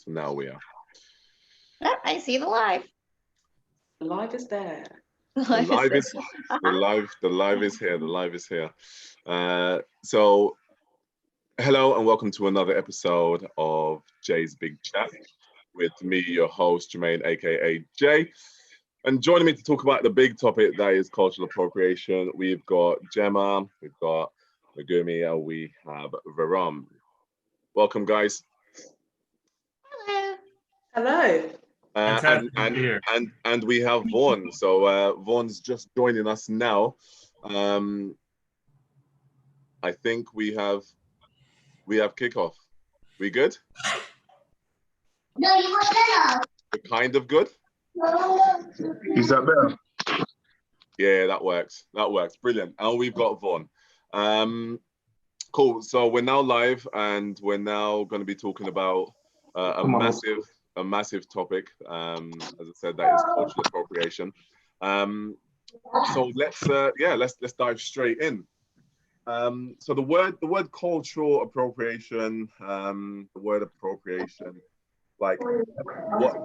So now we are. Oh, I see the live. The live is there. The live is here. The live is here. So hello and welcome to another episode of Jay's Big Chat with me, your host, Jermaine, aka Jay. And joining me to talk about the big topic that is cultural appropriation, we've got Jemma, we've got Megumi, and we have Varum. Welcome, guys. Hello. Hello. And we have Vaughn. So Vaughn's just joining us now. I think we have kickoff. We good? No, you want better. We're kind of good. Is that better? Yeah, that works. Brilliant. And we've got Vaughn. Cool. So we're now live, and we're now going to be talking about a massive topic. As I said, that is cultural appropriation. So let's dive straight in. So the word cultural appropriation, like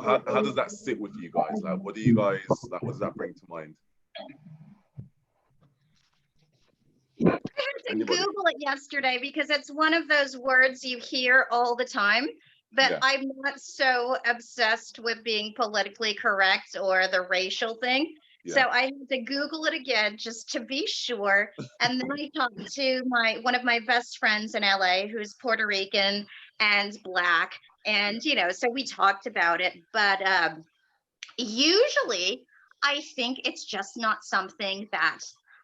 how does that sit with you guys? Like, what does that bring to mind? I had to Google it yesterday because it's one of those words you hear all the time, but yeah. I'm not so obsessed with being politically correct or the racial thing. Yeah. So I had to Google it again just to be sure. And then I talked to one of my best friends in LA who's Puerto Rican and Black. And, so we talked about it. But usually I think it's just not something that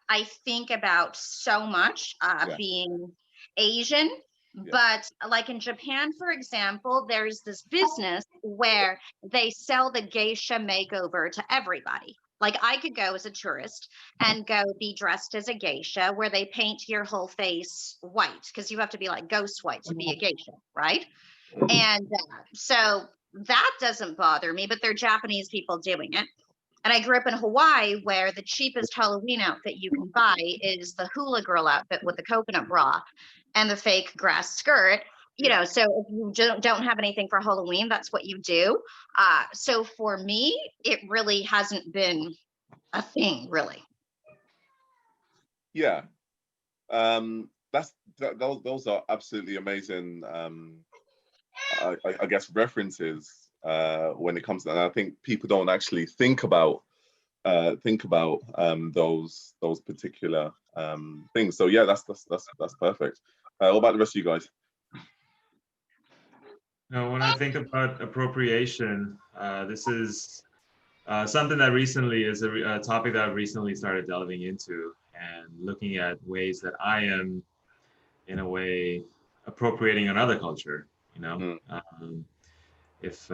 I think about so much, being Asian. Yeah. But like in Japan, for example, there's this business where they sell the geisha makeover to everybody. Like I could go as a tourist and go be dressed as a geisha where they paint your whole face white because you have to be like ghost white to be a geisha, right? And so that doesn't bother me, but they're Japanese people doing it. And I grew up in Hawaii where the cheapest Halloween outfit you can buy is the hula girl outfit with the coconut bra and the fake grass skirt. So if you don't have anything for Halloween, that's what you do. So for me, it really hasn't been a thing, really. Yeah. Those are absolutely amazing, I guess, references when it comes to, and I think people don't actually think about those particular things. So yeah, that's perfect. What about the rest of you guys? When I think about appropriation, this is something that recently is a topic that I've recently started delving into and looking at ways that I am, in a way, appropriating another culture. If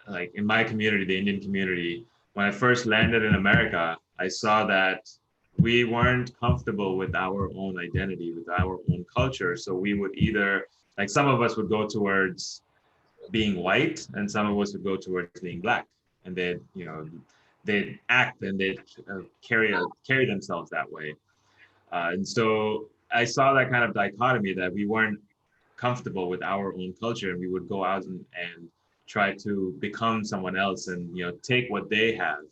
like in my community, the Indian community, when I first landed in America, I saw that we weren't comfortable with our own identity, with our own culture. So we would either, like some of us would go towards being white and some of us would go towards being Black. And they'd act and they'd carry themselves that way. And so I saw that kind of dichotomy that we weren't comfortable with our own culture and we would go out and try to become someone else and take what they have.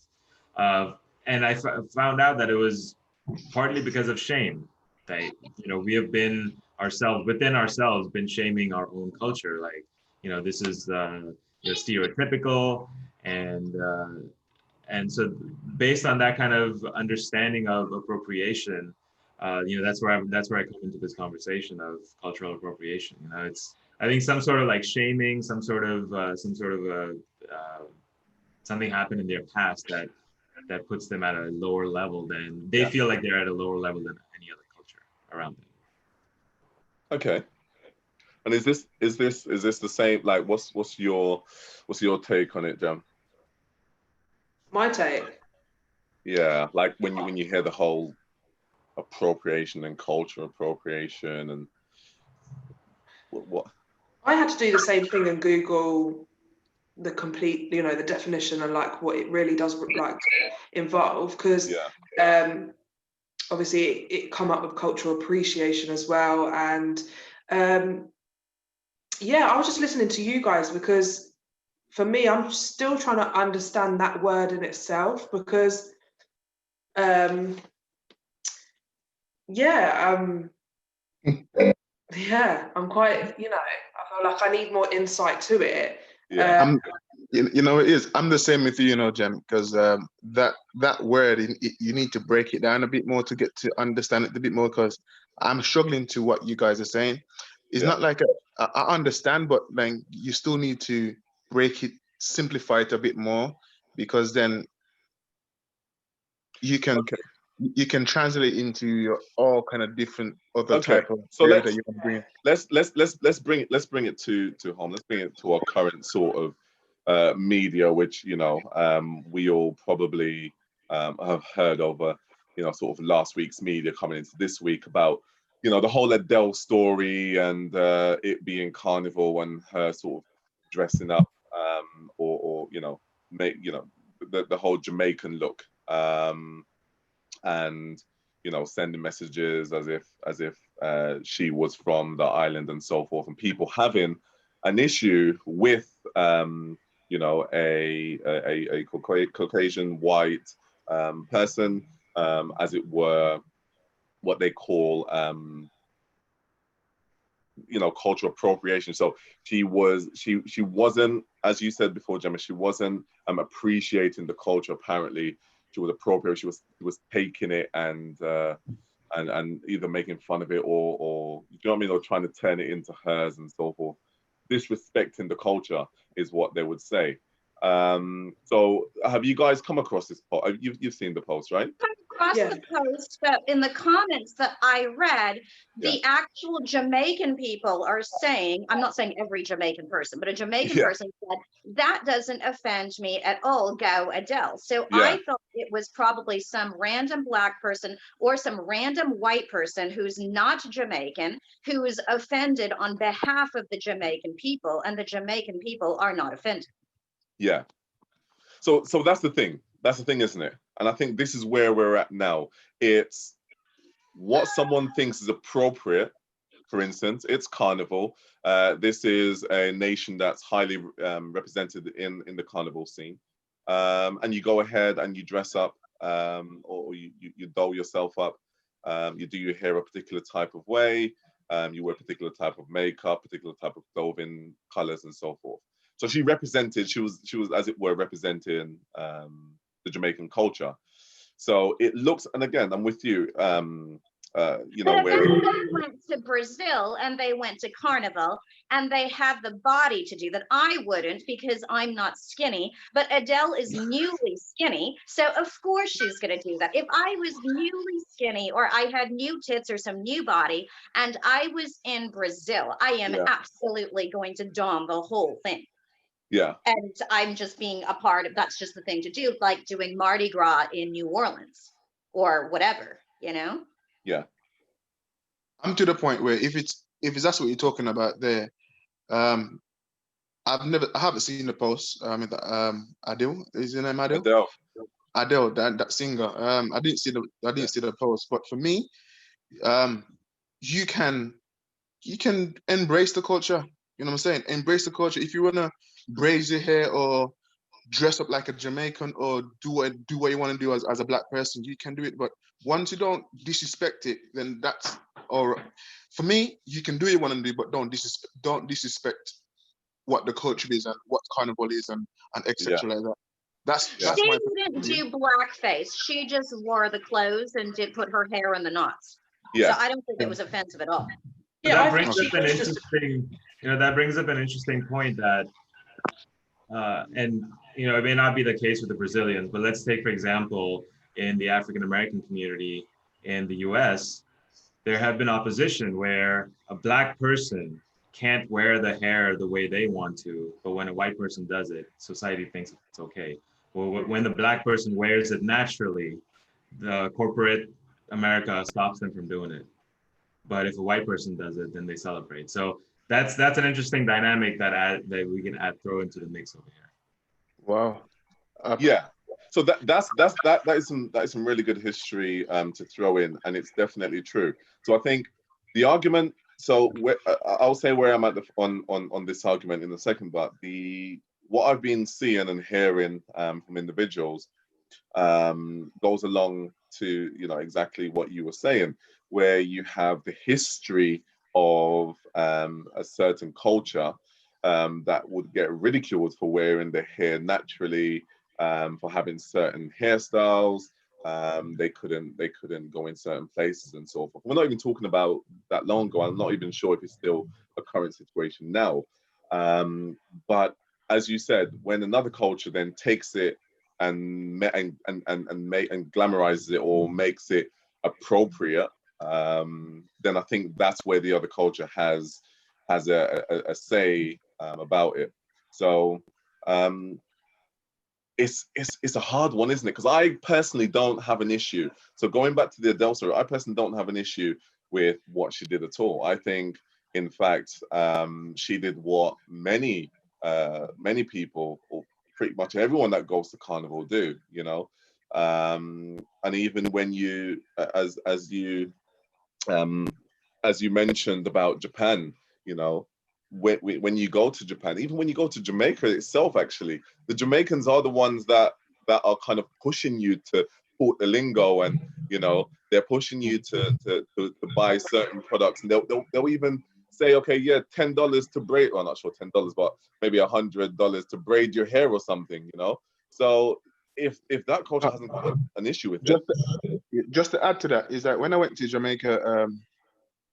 And I found out that it was partly because of shame. That we have been within ourselves been shaming our own culture. Like this is stereotypical, and so based on that kind of understanding of appropriation, that's where I come into this conversation of cultural appropriation. It's, I think, some sort of like shaming, some sort of something happened in their past that puts them at a lower level than they feel like they're at a lower level than any other culture around them. Okay. And is this the same? Like, what's your take on it, Jam? My take. Yeah, like when you hear the whole appropriation and culture appropriation and what? I had to do the same thing and Google the complete, the definition and like what it really does like involve, because obviously it come up with cultural appreciation as well, and Yeah, I was just listening to you guys because for me, I'm still trying to understand that word in itself because, yeah, yeah, I'm quite, you know, I feel like I need more insight to it. Yeah. You know, it is. I'm the same with you, you know, Jem, because that word, you need to break it down a bit more to get to understand it a bit more. Because I'm struggling to what you guys are saying. It's not like I understand, but like you still need to break it, simplify it a bit more, because then you can translate into your all kind of different other type of so word that you can bring. let's bring it to home. Let's bring it to our current sort of media, which we all probably have heard over sort of last week's media coming into this week about the whole Adele story and it being carnival and her sort of dressing up or make the whole Jamaican look and sending messages as if she was from the island and so forth, and people having an issue with a Caucasian white person, as it were, what they call cultural appropriation. So she wasn't, as you said before, Jemma, she wasn't appreciating the culture. Apparently she was appropriating. She was taking it and either making fun of it or you know what I mean, or trying to turn it into hers and so forth. Disrespecting the culture is what they would say. So have you guys come across this post? You've seen the post, right? Across the post, but in the comments that I read, the actual Jamaican people are saying, I'm not saying every Jamaican person, but a Jamaican person said, that doesn't offend me at all, go Adele. So I thought it was probably some random Black person or some random white person who's not Jamaican, who is offended on behalf of the Jamaican people, and the Jamaican people are not offended. Yeah. So that's the thing. That's the thing, isn't it? And I think this is where we're at now. It's what someone thinks is appropriate. For instance, it's Carnival. This is a nation that's highly represented in the Carnival scene. And you go ahead and you dress up or you doll yourself up. You do your hair a particular type of way. You wear a particular type of makeup, particular type of clothing, colors, and so forth. So she was as it were representing the Jamaican culture. So it looks, and again, I'm with you. Where they went to Brazil and they went to Carnival and they have the body to do that. I wouldn't because I'm not skinny, but Adele is newly skinny. So of course she's going to do that. If I was newly skinny or I had new tits or some new body and I was in Brazil, I am absolutely going to dom the whole thing. Yeah. And I'm just being a part of, that's just the thing to do, like doing Mardi Gras in New Orleans or whatever, Yeah. I'm to the point where if it's that's what you're talking about there, I haven't seen the post. Adele, is your name Adele? Adele, that singer. I didn't see the post, but for me, you can embrace the culture. You know what I'm saying? Embrace the culture. If you wanna braise your hair or dress up like a Jamaican or do what you want to do as a Black person, you can do it. But once you don't disrespect it, then that's all right. For me, you can do what you want to do, but don't disrespect what the culture is and what Carnival is and etc. like that. That's she didn't do blackface. She just wore the clothes and did put her hair in the knots. So I don't think it was offensive at all. Yeah, that brings up an interesting, that brings up an interesting point that, and it may not be the case with the Brazilians, but let's take, for example, in the African American community in the US, there have been opposition where a Black person can't wear the hair the way they want to, but when a white person does it, society thinks it's okay. Well, when the Black person wears it naturally, the corporate America stops them from doing it. But if a white person does it, then they celebrate. So that's an interesting dynamic that we can throw into the mix over here. Wow. Yeah. So that is some really good history to throw in, and it's definitely true. So I think the argument So I'll say where I'm at on this argument in a second, but what I've been seeing and hearing from individuals goes along to exactly what you were saying, where you have the history of a certain culture that would get ridiculed for wearing their hair naturally, for having certain hairstyles. They couldn't go in certain places and so forth. We're not even talking about that long ago. I'm not even sure if it's still a current situation now. But as you said, when another culture then takes it and glamorizes it or makes it appropriate, then I think that's where the other culture has a say about it. So it's a hard one, isn't it? Because I personally don't have an issue. So going back to the Adele story, I personally don't have an issue with what she did at all. I think, in fact, she did what many people, or pretty much everyone that goes to carnival do. And even when you, as you mentioned about Japan, when you go to Japan, even when you go to Jamaica itself, actually, the Jamaicans are the ones that are kind of pushing you to put the lingo, and they're pushing you to buy certain products, and they'll even say, okay, yeah, $10 to braid. Well, not sure $10, but maybe $100 to braid your hair or something. So if that culture hasn't got an issue with it. Just to add to that is that when I went to Jamaica,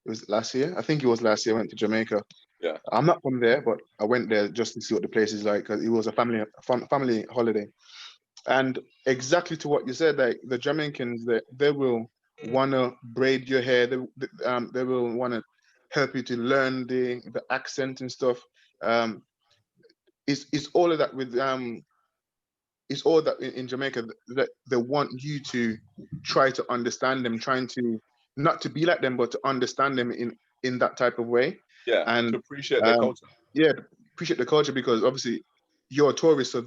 it was last year. I think it was last year. I went to Jamaica. Yeah. I'm not from there, but I went there just to see what the place is like, because it was a family holiday. And exactly to what you said, like the Jamaicans, they will want to braid your hair. They will want to help you to learn the accent and stuff. It's all of that with it's all that in Jamaica that they want you to try to understand them, trying to not to be like them, but to understand them in that type of way. Yeah, and to appreciate their culture. Yeah, appreciate the culture, because obviously you're a tourist, so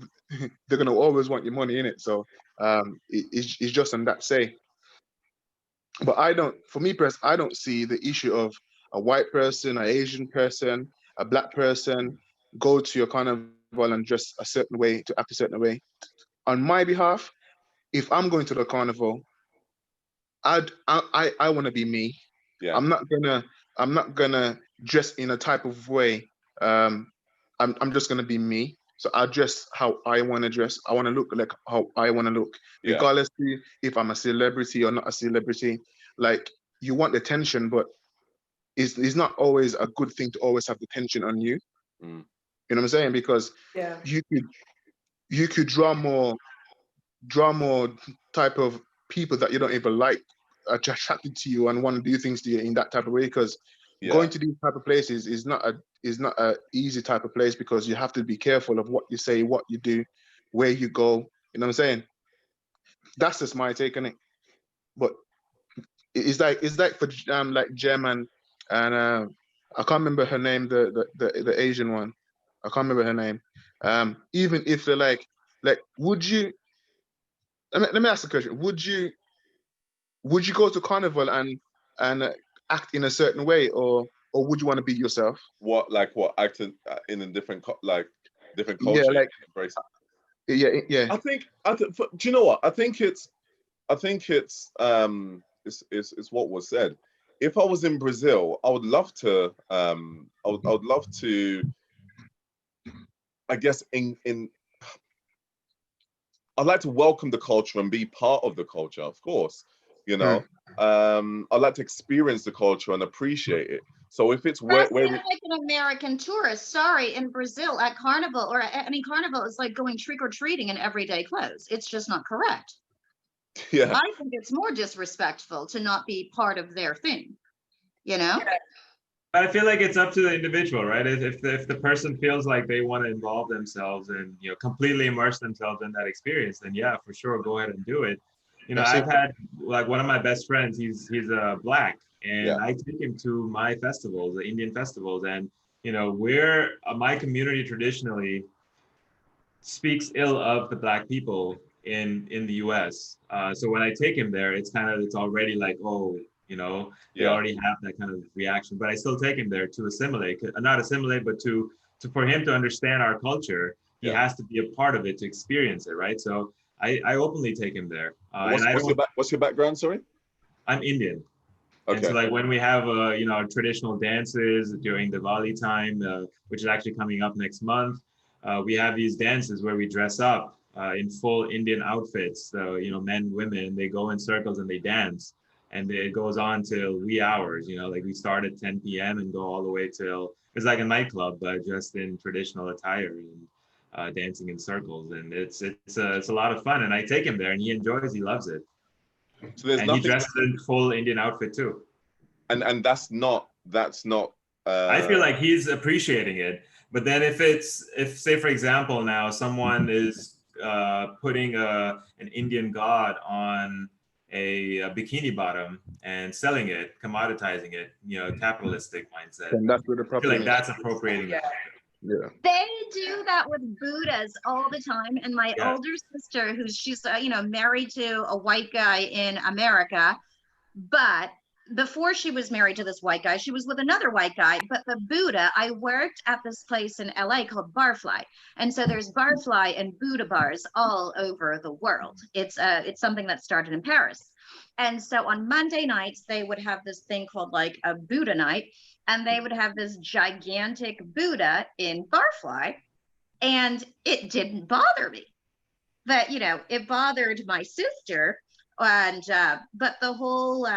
they're gonna always want your money in it. So it's just on that say. But for me, I don't see the issue of a white person, an Asian person, a black person go to your carnival and dress a certain way, to act a certain way. On my behalf, if I'm going to the carnival, I want to be me. Yeah. I'm not gonna dress in a type of way. I'm just gonna be me. So I dress how I want to dress. I want to look like how I want to look, regardless if I'm a celebrity or not a celebrity. Like, you want the attention, but it's not always a good thing to always have the attention on you. You know what I'm saying? Because you could draw more type of people that you don't even like attracted to you and want to do things to you in that type of way. Because going to these type of places is not a easy type of place, because you have to be careful of what you say, what you do, where you go. You know what I'm saying? That's just my take on it. But it's like for like Jemma and I can't remember her name, the Asian one. I can't remember her name. Even if they're like would you? Let me ask the question. Would you go to carnival and act in a certain way, or would you want to be yourself? What acting in a different different Yeah, culture? like yeah. I think do you know what? I think it's what was said. If I was in Brazil, I would love to I would love to, I guess, I'd like to welcome the culture and be part of the culture, of course. I'd like to experience the culture and appreciate it. So if it's where like an American tourist, sorry, in Brazil at carnival or any carnival, it's like going trick or treating in everyday clothes. It's just not correct. Yeah, I think it's more disrespectful to not be part of their thing. But I feel like it's up to the individual, right? If the person feels like they want to involve themselves and completely immerse themselves in that experience, then yeah, for sure, go ahead and do it. I've had like one of my best friends. He's black, and I take him to my festivals, the Indian festivals, and we're my community traditionally speaks ill of the black people in the U.S. So when I take him there, it's already like, oh, You know, they already have that kind of reaction. But I still take him there to assimilate, not assimilate, but to for him to understand our culture. He has to be a part of it to experience it, right? So I openly take him there. What's your background? Sorry, I'm Indian. Okay. And so like when we have you know, traditional dances during Diwali time, which is actually coming up next month, we have these dances where we dress up in full Indian outfits. So, you know, men, women, they go in circles and they dance, and it goes on till wee hours. You know, like we start at 10 p.m. and go all the way till it's like a nightclub, but just in traditional attire and dancing in circles, and it's a lot of fun. And I take him there, and he enjoys, he loves it. So and he dresses in full Indian outfit too. And that's not. I feel like he's appreciating it. But then if say for example now someone is putting an Indian god on a bikini bottom and selling it, commoditizing it, you know, capitalistic mindset. And that's where the problem I feel like that's appropriating. Yeah. They do that with Buddhas all the time. And my older sister, she's you know, married to a white guy in America, but before she was married to this white guy, she was with another white guy. But the Buddha, I worked at this place in LA called Barfly. And so there's Barfly and Buddha bars all over the world. It's something that started in Paris. And so on Monday nights, they would have this thing called like a Buddha night. And they would have this gigantic Buddha in Barfly. And it didn't bother me. But, you know, it bothered my sister. And but the whole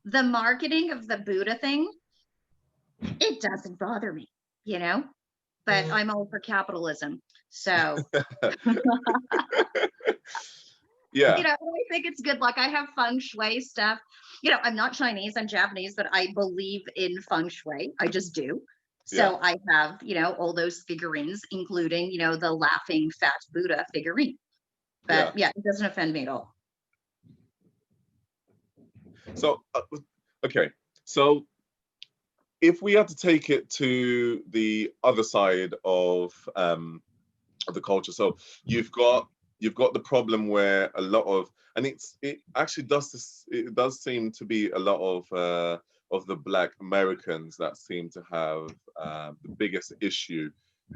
the marketing of the Buddha thing, it doesn't bother me, you know, but I'm all for capitalism. So yeah, you know, I think it's good. Like I have feng shui stuff. You know, I'm not Chinese, I'm Japanese, but I believe in feng shui. I just do. So I have, you know, all those figurines, including, you know, the laughing fat Buddha figurine. But yeah, it doesn't offend me at all. So, okay. So if we had to take it to the other side of the culture, so you've got the problem where a lot of, and it actually does seem to be a lot of the Black Americans that seem to have the biggest issue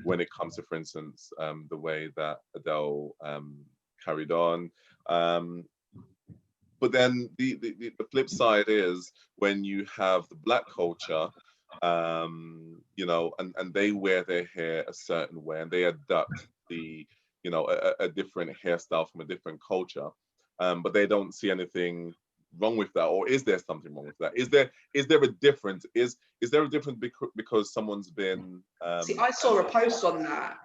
when it comes to, for instance, the way that Adele carried on. But then the flip side is when you have the Black culture, you know, and they wear their hair a certain way and they adopt the, you know, a different hairstyle from a different culture, but they don't see anything wrong with that, or is there something wrong with that? Is there a difference? Is there a difference because someone's been? See, I saw a post on that.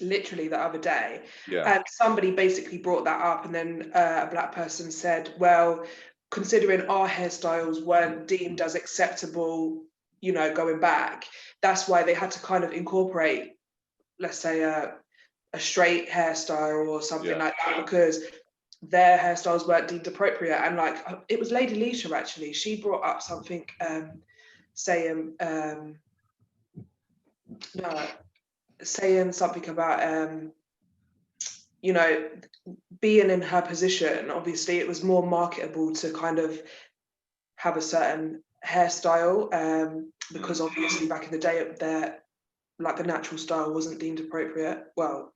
Literally the other day, yeah. And somebody basically brought that up, and then a Black person said, well, considering our hairstyles weren't deemed as acceptable, you know, going back, that's why they had to kind of incorporate, let's say, a straight hairstyle or something like that, because their hairstyles weren't deemed appropriate. And like, it was Lady Leisha actually, she brought up something saying something about you know, being in her position, obviously it was more marketable to kind of have a certain hairstyle, because obviously back in the day like the natural style wasn't deemed appropriate. Well,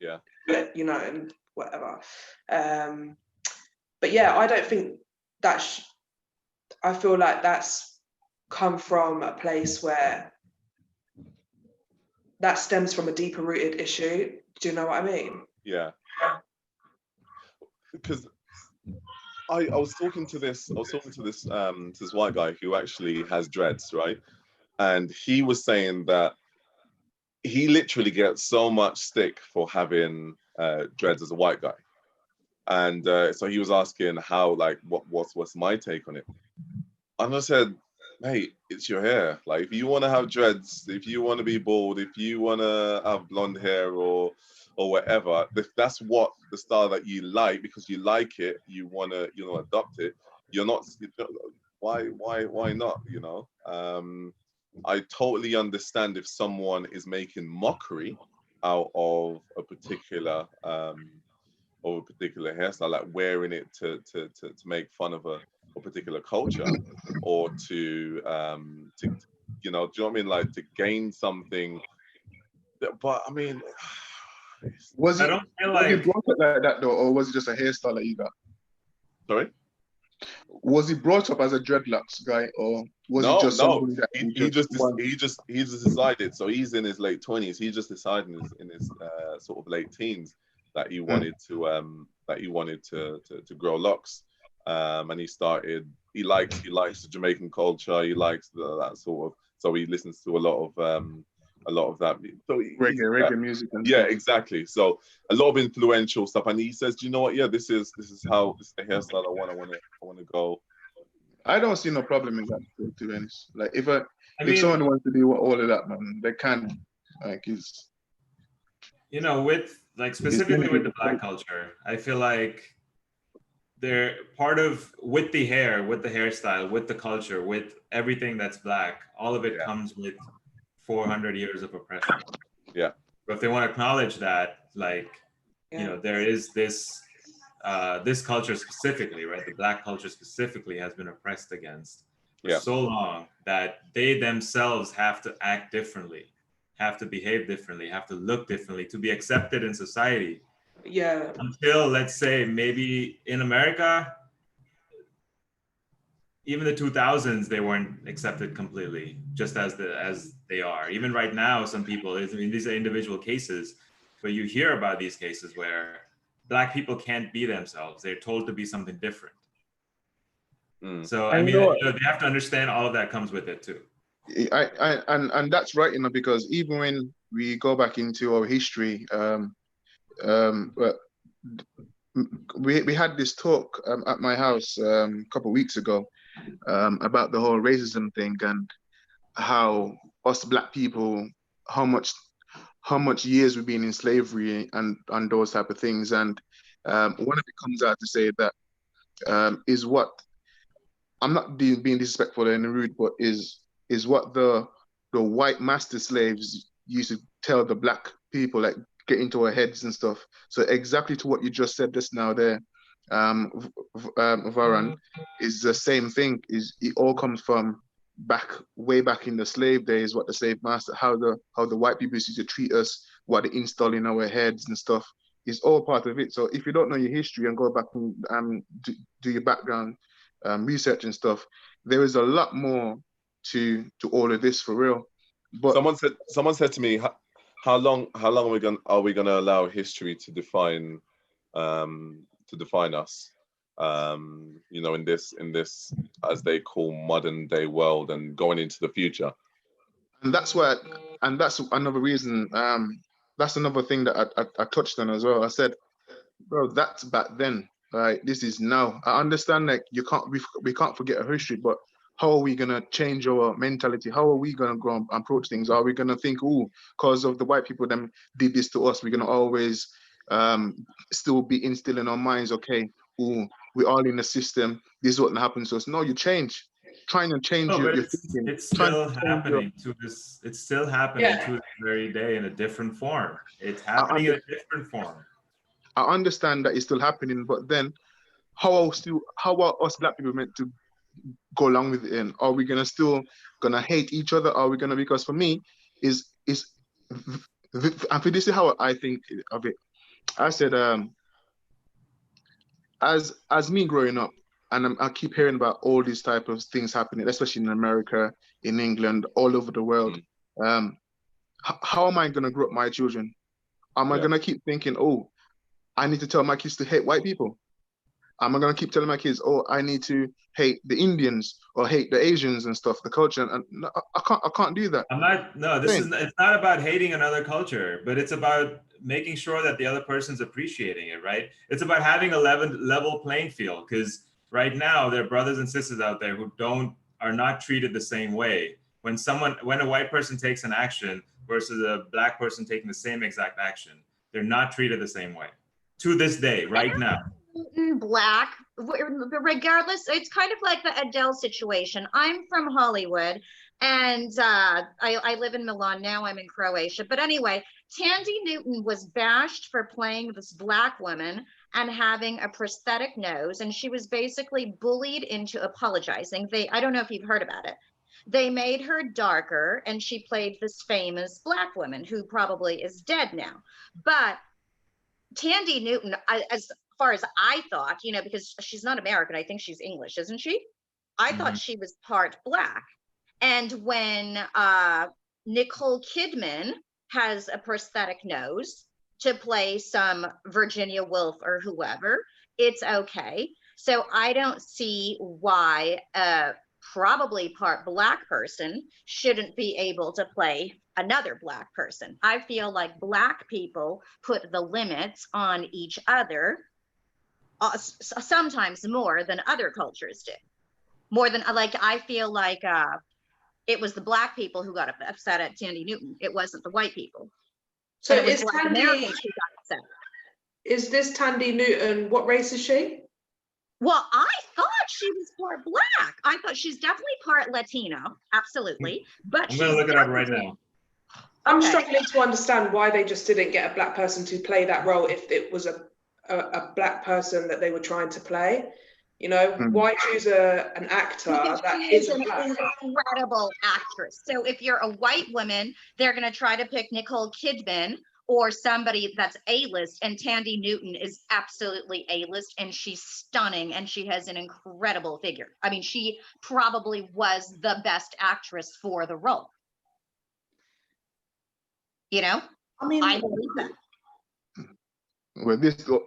you know, and whatever. But yeah, I don't think I feel like that's come from a place where that stems from a deeper rooted issue. Do you know what I mean? Yeah. Because I was talking to this white guy who actually has dreads, right? And he was saying that he literally gets so much stick for having dreads as a white guy. And so he was asking how, like, what's my take on it? And I said, mate, it's your hair. Like, if you want to have dreads, if you want to be bald, if you want to have blonde hair or whatever, if that's what the style that you like, because you like it, you want to, you know, adopt it. You're not, why not? You know, I totally understand if someone is making mockery out of a particular hairstyle, like wearing it to make fun of a particular culture, or to you know, do you know what I mean? Like to gain something. But I mean, Was I it, don't feel was it like, brought up like that though, or was it just a hairstyle that you got? sorry. Was he brought up as a dreadlocks guy, or was it No, just no. something that He just decided. So he's in his late 20s. He just decided in his sort of late teens that he wanted to grow locks. And he started. He likes the Jamaican culture. He likes that sort of. So he listens to a lot of that. So reggae music and yeah, stuff? exactly. So a lot of influential stuff. And he says, do you know what? Yeah, this is how this is the hairstyle I want to go. I don't see no problem in that, to be honest. Like if I mean, someone wants to do all of that, man, they can. Like it's, you know, with like specifically with the Black culture, I feel like they're part of, with the hair, with the hairstyle, with the culture, with everything that's Black, all of it comes with 400 years of oppression. Yeah. But if they want to acknowledge that, like, you know, there is this this culture specifically, right? The Black culture specifically has been oppressed against for so long that they themselves have to act differently, have to behave differently, have to look differently to be accepted in society. Yeah. Until, let's say, maybe in America, even the 2000s, they weren't accepted completely, just as they are. Even right now, some people, I mean, these are individual cases, but you hear about these cases where Black people can't be themselves. They're told to be something different. So, I mean, they have to understand all of that comes with it too. And that's right, you know, because even when we go back into our history, we had this talk at my house a couple of weeks ago about the whole racism thing and how us Black people, how much years we've been in slavery and those type of things. And one of it comes out to say that is what, I'm not being disrespectful and rude, but is what the white master slaves used to tell the Black people, like get into our heads and stuff. So exactly to what you just said just now there, Varan, is the same thing. Is it all comes from way back in the slave days, what the slave master, how the white people used to treat us, what they install in our heads and stuff, is all part of it. So if you don't know your history and go back and do your background research and stuff, there is a lot more to all of this for real. But someone said to me, how long are we gonna allow history to define us? You know, in this as they call modern day world and going into the future. And that's another reason. That's another thing that I touched on as well. I said, bro, that's back then. Right, this is now. I understand that we can't forget our history, but how are we gonna change our mentality? How are we gonna go and approach things? Are we gonna think, oh, because of the white people them did this to us, we're gonna always still be instilled in our minds, okay, oh, we're all in the system, this is what happens to us. No, you change. Trying to change your thinking. It's still happening to this. It's still happening to this very day in a different form. It's happening in a different form. I understand that it's still happening, but then how are us Black people meant to go along with it? And are we still gonna hate each other? Are we gonna, because for me is and for this is how I think of it. I said as me growing up, and I keep hearing about all these type of things happening, especially in America, in England, all over the world. How am I gonna grow up my children? Am I gonna keep thinking, oh, I need to tell my kids to hate white people? Am I going to keep telling my kids, oh, I need to hate the Indians or hate the Asians and stuff, the culture? And no, I can't do that. It's not about hating another culture, but it's about making sure that the other person's appreciating it, right? It's about having a level playing field, because right now there are brothers and sisters out there who are not treated the same way. When a white person takes an action versus a Black person taking the same exact action, they're not treated the same way. To this day, right now. Black, regardless, it's kind of like the Adele situation. I'm from Hollywood, and I live in Milan now. I'm in Croatia, but anyway, Tandy Newton was bashed for playing this Black woman and having a prosthetic nose, and she was basically bullied into apologizing. I don't know if you've heard about it. They made her darker, and she played this famous Black woman who probably is dead now. But Tandy Newton, as far as I thought, you know, because she's not American, I think she's English, isn't she? I thought she was part Black. And when Nicole Kidman has a prosthetic nose to play some Virginia Woolf or whoever, it's okay. So I don't see why a probably part Black person shouldn't be able to play another Black person. I feel like Black people put the limits on each other, sometimes more than other cultures do. More than, like, I feel like it was the Black people who got upset at Tandy Newton. It wasn't the white people. So it was is Black Tandy, Americans who got upset. Is this Tandy Newton, what race is she? Well, I thought she was part Black. I thought she's definitely part Latino, absolutely. But I'm gonna look it up right now. I'm struggling to understand why they just didn't get a Black person to play that role if it was a Black person that they were trying to play. You know, why choose an actor that isn't Black? She's an incredible actress. So if you're a white woman, they're going to try to pick Nicole Kidman or somebody that's A-list, and Tandy Newton is absolutely A-list, and she's stunning, and she has an incredible figure. I mean, she probably was the best actress for the role. You know, I mean, I believe that. Well,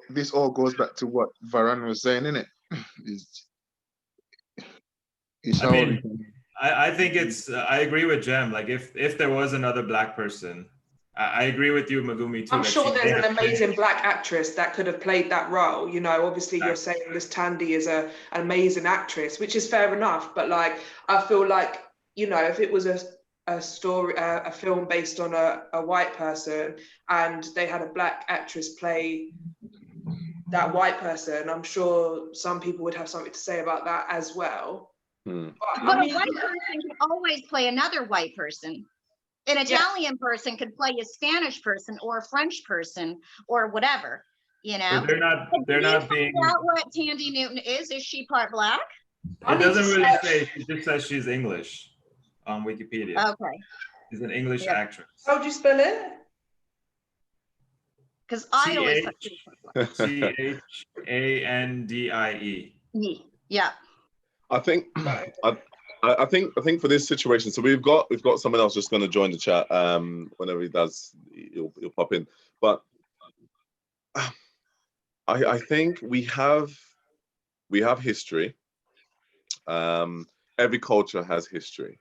this all goes back to what Varan was saying, innit? I mean, I think it's, I agree with Jem. Like, if there was another Black person, I agree with you, Megumi, too. I'm sure there's an amazing Black actress that could have played that role. You know, obviously you're saying this Tandy is an amazing actress, which is fair enough. But like, I feel like, you know, if it was a story, a film based on a white person, and they had a Black actress play that white person, I'm sure some people would have something to say about that as well. But a white person can always play another white person. An Italian person could play a Spanish person or a French person or whatever, you know. But they're not being. Out what Tandy Newton is she part Black? It doesn't really say. She just says she's English on Wikipedia. Okay. She's an English actress. How do you spell it? Because I always Chandie. Yeah. I think for this situation, so we've got someone else just going to join the chat. Whenever he does, he'll pop in. But I think we have history. Every culture has history.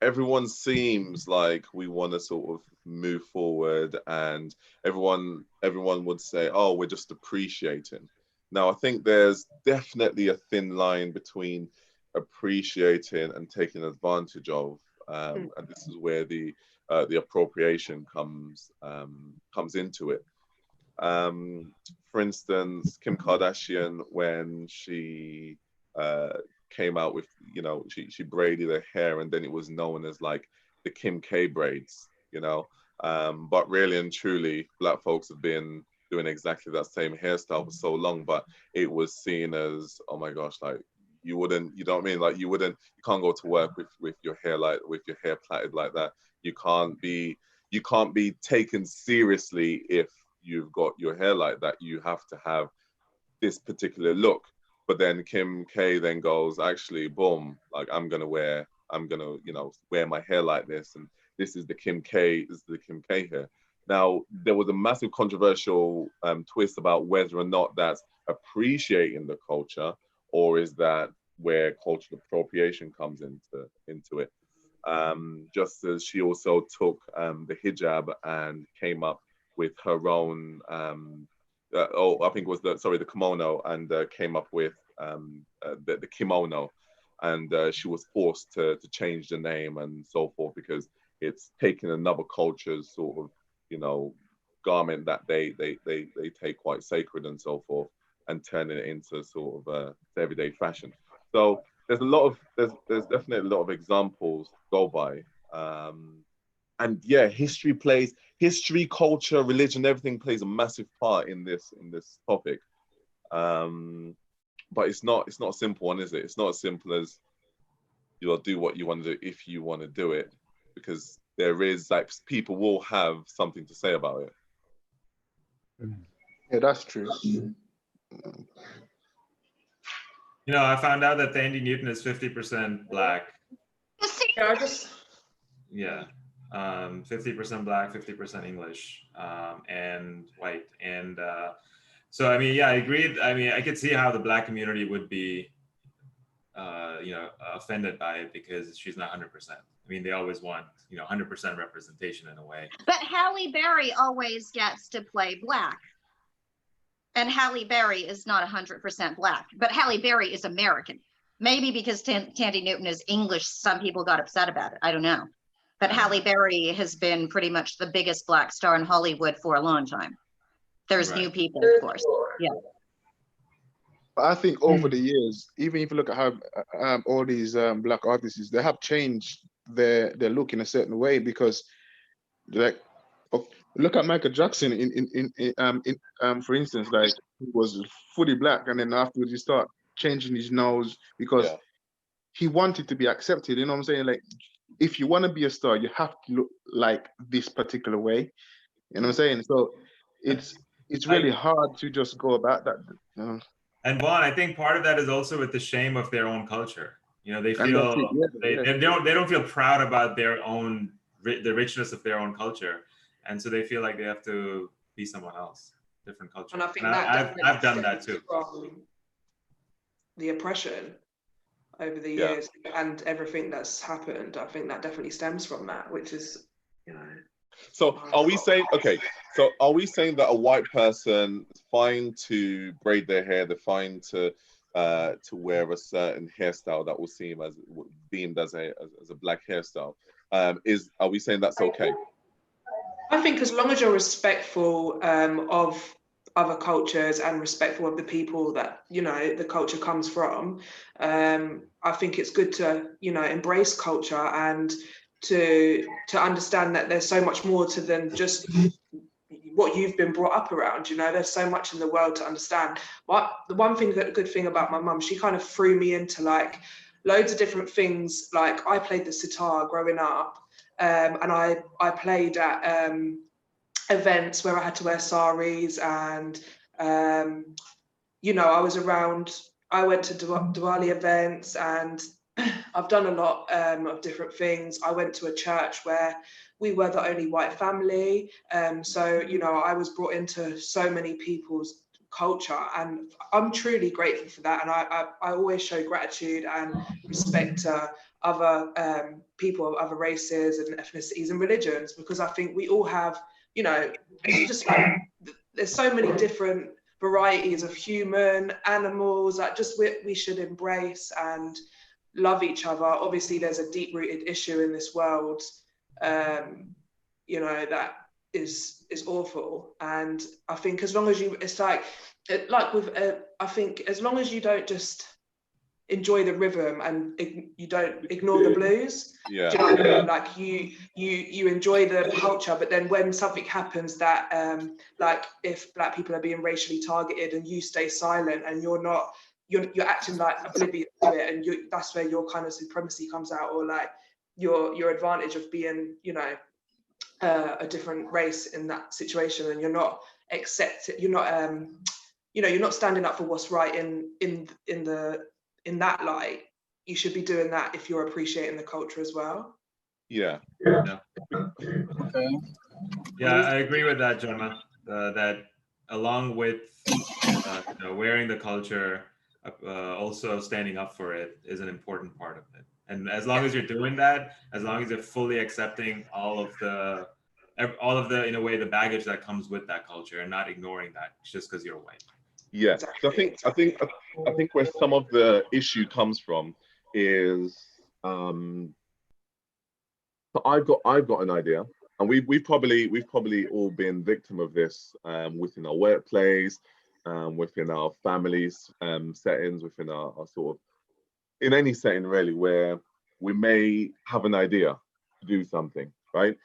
Everyone seems like we want to sort of move forward, and everyone would say, "Oh, we're just appreciating." Now, I think there's definitely a thin line between appreciating and taking advantage of, and this is where the appropriation comes into it. For instance, Kim Kardashian, when she came out with, you know, she braided her hair, and then it was known as like the Kim K braids, you know. But really and truly, Black folks have been doing exactly that same hairstyle for so long, but it was seen as, oh my gosh, like you know what I mean? Like you can't go to work with your hair plaited like that. You can't be taken seriously if you've got your hair like that. You have to have this particular look. But then Kim K then goes, actually, boom, like I'm gonna wear my hair like this, and this is the Kim K hair. Now, there was a massive controversial twist about whether or not that's appreciating the culture, or is that where cultural appropriation comes into it. Just as she also took the hijab and came up with her own, I think it was the kimono, and came up with the kimono, and she was forced to change the name and so forth, because it's taking another culture's sort of, you know, garment that they take quite sacred and so forth, and turning it into sort of everyday fashion. So there's definitely a lot of examples to go by. And yeah, history, culture, religion, everything plays a massive part in this topic. But it's not a simple one, is it? It's not as simple as you'll do what you want to do if you want to do it, because there is like people will have something to say about it. Yeah, that's true. You know, I found out that Thandie Newton is 50% black. Yeah, 50% black, 50% English, and white. And so, I mean, yeah, I agree. I mean, I could see how the black community would be, you know, offended by it because she's not 100%. I mean, they always want, you know, 100% representation in a way. But Halle Berry always gets to play black. And Halle Berry is not 100% black, but Halle Berry is American. Maybe because Thandie Newton is English, some people got upset about it. I don't know. But Halle Berry has been pretty much the biggest black star in Hollywood for a long time. There's new people, of course. Yeah. But I think over the years, even if you look at how all these black artists, they have changed their look in a certain way, because like, look at Michael Jackson for instance, like he was fully black, and then afterwards he start changing his nose because he wanted to be accepted. You know what I'm saying? Like, if you want to be a star, you have to look like this particular way. You know what I'm saying? So it's really hard to just go about that. You know? And Vaughn, I think part of that is also with the shame of their own culture. You know, they feel they don't feel proud about their own the richness of their own culture, and so they feel like they have to be someone else, different culture. And I think I've done that too. From the oppression over the years and everything that's happened, I think that definitely stems from that, which is, you know. So are we saying that a white person is fine to braid their hair, they're fine to wear a certain hairstyle that will seem as deemed as a black hairstyle? Are we saying that's okay? I think as long as you're respectful of other cultures and respectful of the people that, you know, the culture comes from, I think it's good to, you know, embrace culture and to understand that there's so much more to than just what you've been brought up around. You know, there's so much in the world to understand. But the one thing, that good thing about my mum, she kind of threw me into like loads of different things. Like I played the sitar growing up, and I played at events where I had to wear saris, and you know, I went to Diwali events, and I've done a lot of different things. I went to a church where we were the only white family. So, you know, I was brought into so many people's culture, and I'm truly grateful for that. And I always show gratitude and respect to other people of other races and ethnicities and religions, because I think we all have, you know, just like, there's so many different varieties of human, animals, that just we should embrace and love each other. Obviously, there's a deep-rooted issue in this world, you know, that is awful. And I think as long as it's like with I think as long as you don't just enjoy the rhythm and you don't ignore the blues. Yeah. Do you know what I mean? Like you enjoy the culture, but then when something happens that like if black people are being racially targeted and you stay silent and you're acting like oblivious to it, and that's where your kind of supremacy comes out, or like your advantage of being, you know, a different race in that situation, and you're not you're not you know, you're not standing up for what's right in that light. You should be doing that if you're appreciating the culture as well. Yeah. Yeah, I agree with that, Jemma. That along with you know, wearing the culture, also standing up for it is an important part of it. And as long as you're doing that, as long as you're fully accepting all of the in a way the baggage that comes with that culture, and not ignoring that just because you're white. Yeah, exactly. So I think where some of the issue comes from is so I've got an idea, and we've probably all been victim of this within our workplace, within our families settings, within our sort of in any setting really, where we may have an idea to do something, right?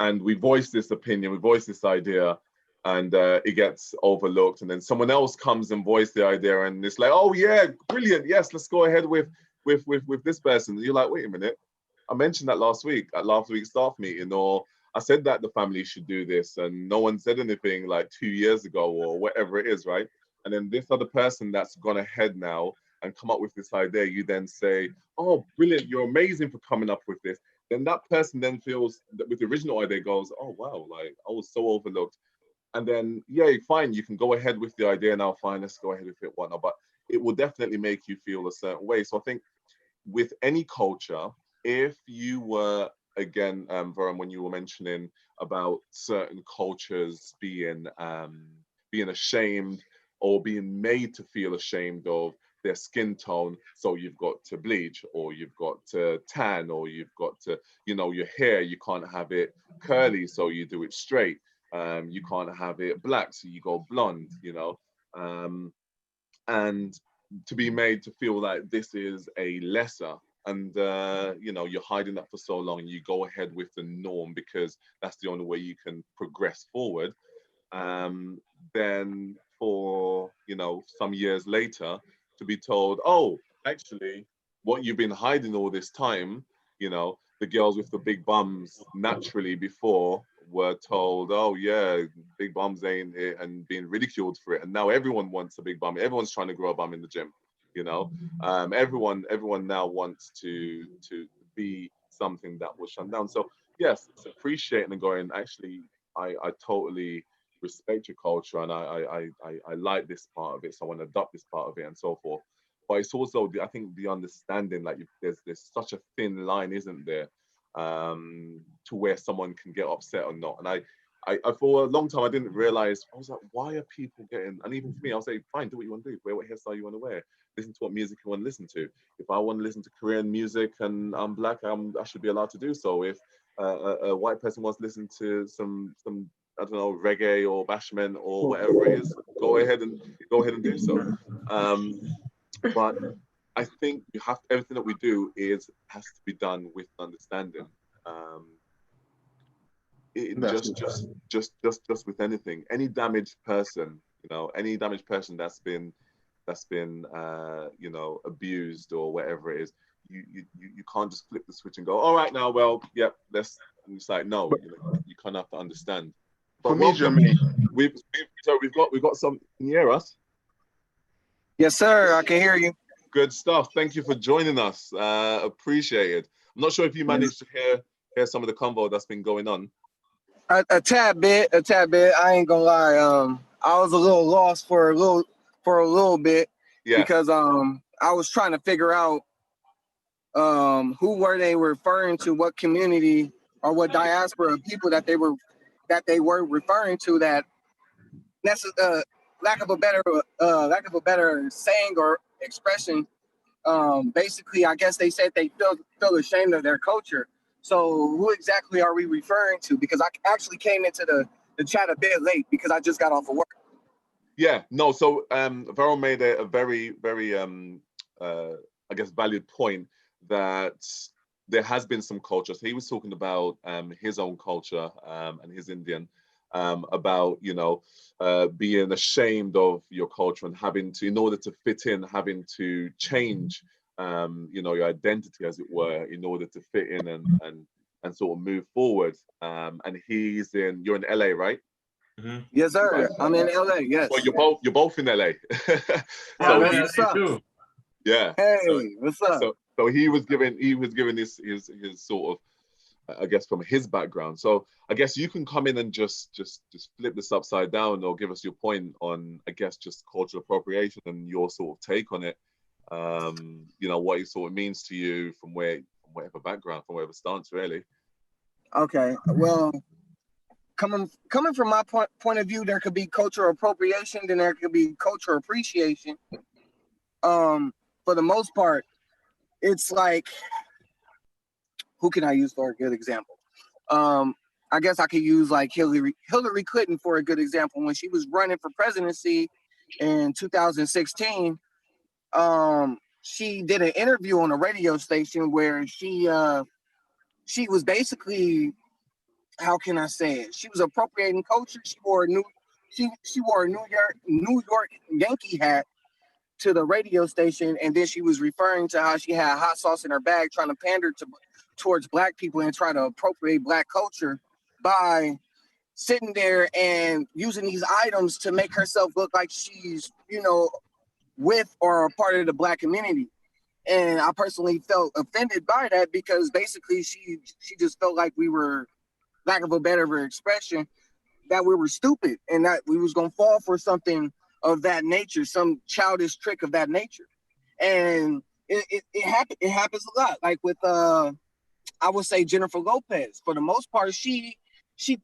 And we voice this opinion, we voice this idea, and it gets overlooked, and then someone else comes and voice the idea, and it's like, oh yeah, brilliant, yes, let's go ahead with this person. And you're like, wait a minute, I mentioned that last week at last week's staff meeting, or I said that the family should do this, and no one said anything like 2 years ago or whatever it is, right? And then this other person that's gone ahead now and come up with this idea, you then say, oh, brilliant, you're amazing for coming up with this. Then that person then feels that with the original idea goes, oh wow, like I was so overlooked. And then, yeah, fine, you can go ahead with the idea now, fine, let's go ahead with it, whatnot. But it will definitely make you feel a certain way. So I think with any culture, if you were, again, Varum, when you were mentioning about certain cultures being ashamed or being made to feel ashamed of their skin tone, so you've got to bleach, or you've got to tan, or you've got to, you know, your hair, you can't have it curly, so you do it straight. You can't have it black, so you go blonde, you know. And to be made to feel like this is a lesser, and you know, you're hiding that for so long, and you go ahead with the norm because that's the only way you can progress forward. Then for, you know, some years later to be told, oh, actually, what you've been hiding all this time, you know, the girls with the big bums naturally before were told, oh yeah, big bums ain't it, and being ridiculed for it. And now everyone wants a big bum. Everyone's trying to grow a bum in the gym, you know. Everyone now wants to be something that was shut down. So yes, it's appreciating and going, actually, I totally respect your culture, and I like this part of it, so I want to adopt this part of it and so forth. But it's also I think the understanding, like there's such a thin line, isn't there, to where someone can get upset or not. And I for a long time I didn't realize. I was like, why are people getting? And even for me, I'll say, fine, do what you want to do, wear what hairstyle you want to wear, listen to what music you want to listen to. If I want to listen to Korean music and I'm black, I should be allowed to do so. If a white person wants to listen to some I don't know, reggae or bashment or whatever it is, go ahead and do so. But I think you have everything that we do has to be done with understanding. Just with anything, any damaged person, you know, any damaged person that's been you know, abused or whatever it is, you can't just flip the switch and go, all right now, well, yep, let's. And it's like, no, you kind of have to understand. But welcome. We've got some. Can you hear us? Yes, sir. I can hear you. Good stuff. Thank you for joining us. Appreciate it. I'm not sure if you managed to hear some of the convo that's been going on. A tad bit. I ain't gonna lie. I was a little lost for a little bit, because I was trying to figure out who were they referring to, what community or what diaspora of people that they were referring to, that lack of a better saying or expression. Basically, I guess they said they feel ashamed of their culture. So who exactly are we referring to? Because I actually came into the chat a bit late because I just got off of work. Yeah, no. So Varum made a very, very I guess valid point that there has been some culture. So he was talking about his own culture and his Indian, about, you know, being ashamed of your culture and having to, in order to fit in, having to change, you know, your identity, as it were, in order to fit in and sort of move forward. And you're in LA, right? Mm-hmm. Yes, sir. Right. I'm in LA. Yes. Well, you're both in LA. So what's up? Yeah. Hey, what's up? So he was giving his sort of, I guess, from his background. So I guess you can come in and just flip this upside down, or give us your point on, I guess, just cultural appropriation and your sort of take on it. You know, what it sort of means to you from whatever background, from whatever stance, really. Okay. Well, coming from my point of view, there could be cultural appropriation, then there could be cultural appreciation. For the most part, it's like, who can I use for a good example? I guess I could use like Hillary Clinton for a good example. When she was running for presidency in 2016, she did an interview on a radio station where she she was basically, how can I say it? She was appropriating culture. She wore a New York Yankee hat to the radio station, and then she was referring to how she had hot sauce in her bag, trying to pander towards Black people and try to appropriate Black culture by sitting there and using these items to make herself look like she's, with or a part of the Black community. And I personally felt offended by that, because basically she just felt like we were, lack of a better expression, that we were stupid and that we was gonna fall for something of that nature, some childish trick of that nature. And it happens a lot. Like with I would say Jennifer Lopez. For the most part, she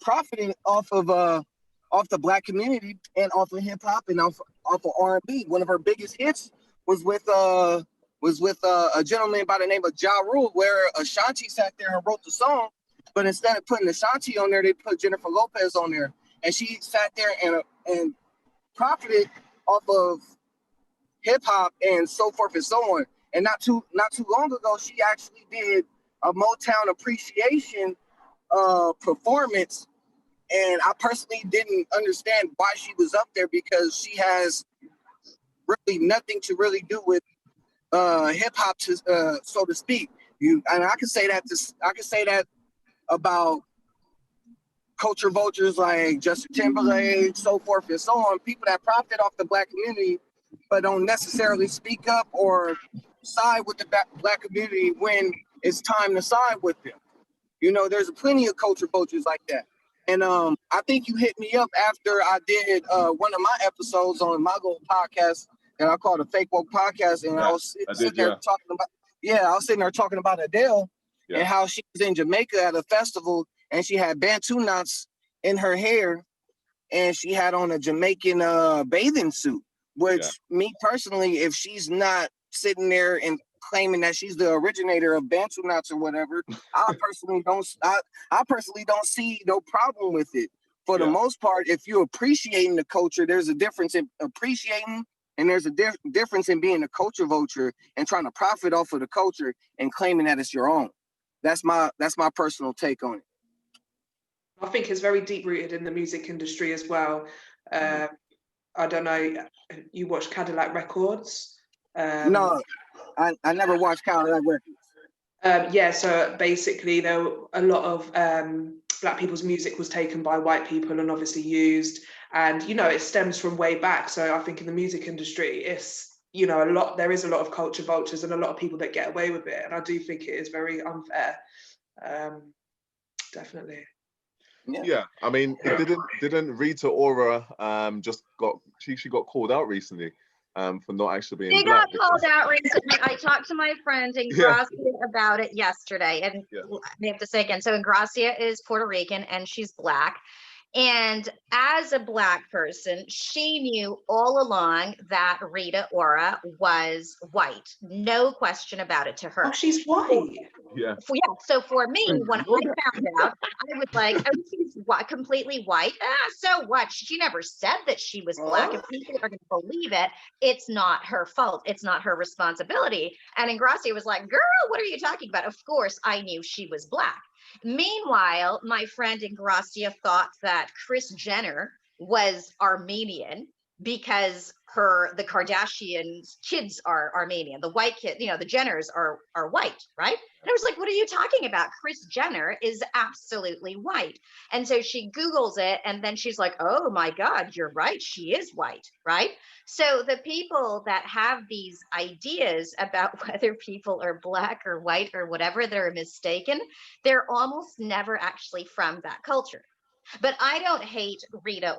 profited off the Black community and off of hip hop and off of R&B. One of her biggest hits was with a gentleman by the name of Ja Rule, where Ashanti sat there and wrote the song, but instead of putting Ashanti on there, they put Jennifer Lopez on there, and she sat there and profited off of hip hop and so forth and so on. And not too long ago, she actually did a Motown appreciation performance, and I personally didn't understand why she was up there, because she has really nothing to really do with hip hop, so to speak. And I can say that about culture vultures like Justin Timberlake, so forth and so on, people that profit off the Black community, but don't necessarily speak up or side with the Black community when it's time to side with them. There's plenty of culture vultures like that. And I think you hit me up after I did one of my episodes on my little podcast that I called the Fake Woke Podcast, and I was sitting there talking about Adele and how she was in Jamaica at a festival, and she had bantu knots in her hair, and she had on a Jamaican bathing suit, which me personally, if she's not sitting there and claiming that she's the originator of bantu knots or whatever, I personally don't see no problem with it. For the most part, if you're appreciating the culture, there's a difference in appreciating, and there's a difference in being a culture vulture and trying to profit off of the culture and claiming that it's your own. That's my personal take on it. I think it's very deep rooted in the music industry as well. I don't know, you watch Cadillac Records? No, I never watched Cadillac Records. So basically there were a lot of Black people's music was taken by white people and obviously used, and it stems from way back. So I think in the music industry, it's there is a lot of culture vultures and a lot of people that get away with it, and I do think it is very unfair. Definitely. Yeah, I mean, didn't Rita Ora she got called out recently for not actually being Black? She got called out recently. I talked to my friend Ingracia about it yesterday, and I have to say again, so Ingracia is Puerto Rican and she's Black. And as a Black person, she knew all along that Rita Ora was white. No question about it to her. Oh, she's white. Yeah. So for me, when I found out, I was like, oh, she's completely white. So what? She never said that she was Black. If people are going to believe it, it's not her fault. It's not her responsibility. And Ingracia was like, girl, what are you talking about? Of course, I knew she was Black. Meanwhile, my friend Ingracia thought that Kris Jenner was Armenian because the Kardashians' kids are Armenian. The white kid, the Jenners are white, right? And I was like, what are you talking about? Kris Jenner is absolutely white. And so she Googles it, and then she's like, oh my God, you're right. She is white, right? So the people that have these ideas about whether people are Black or white or whatever, they're mistaken. They're almost never actually from that culture. But I don't hate Rita,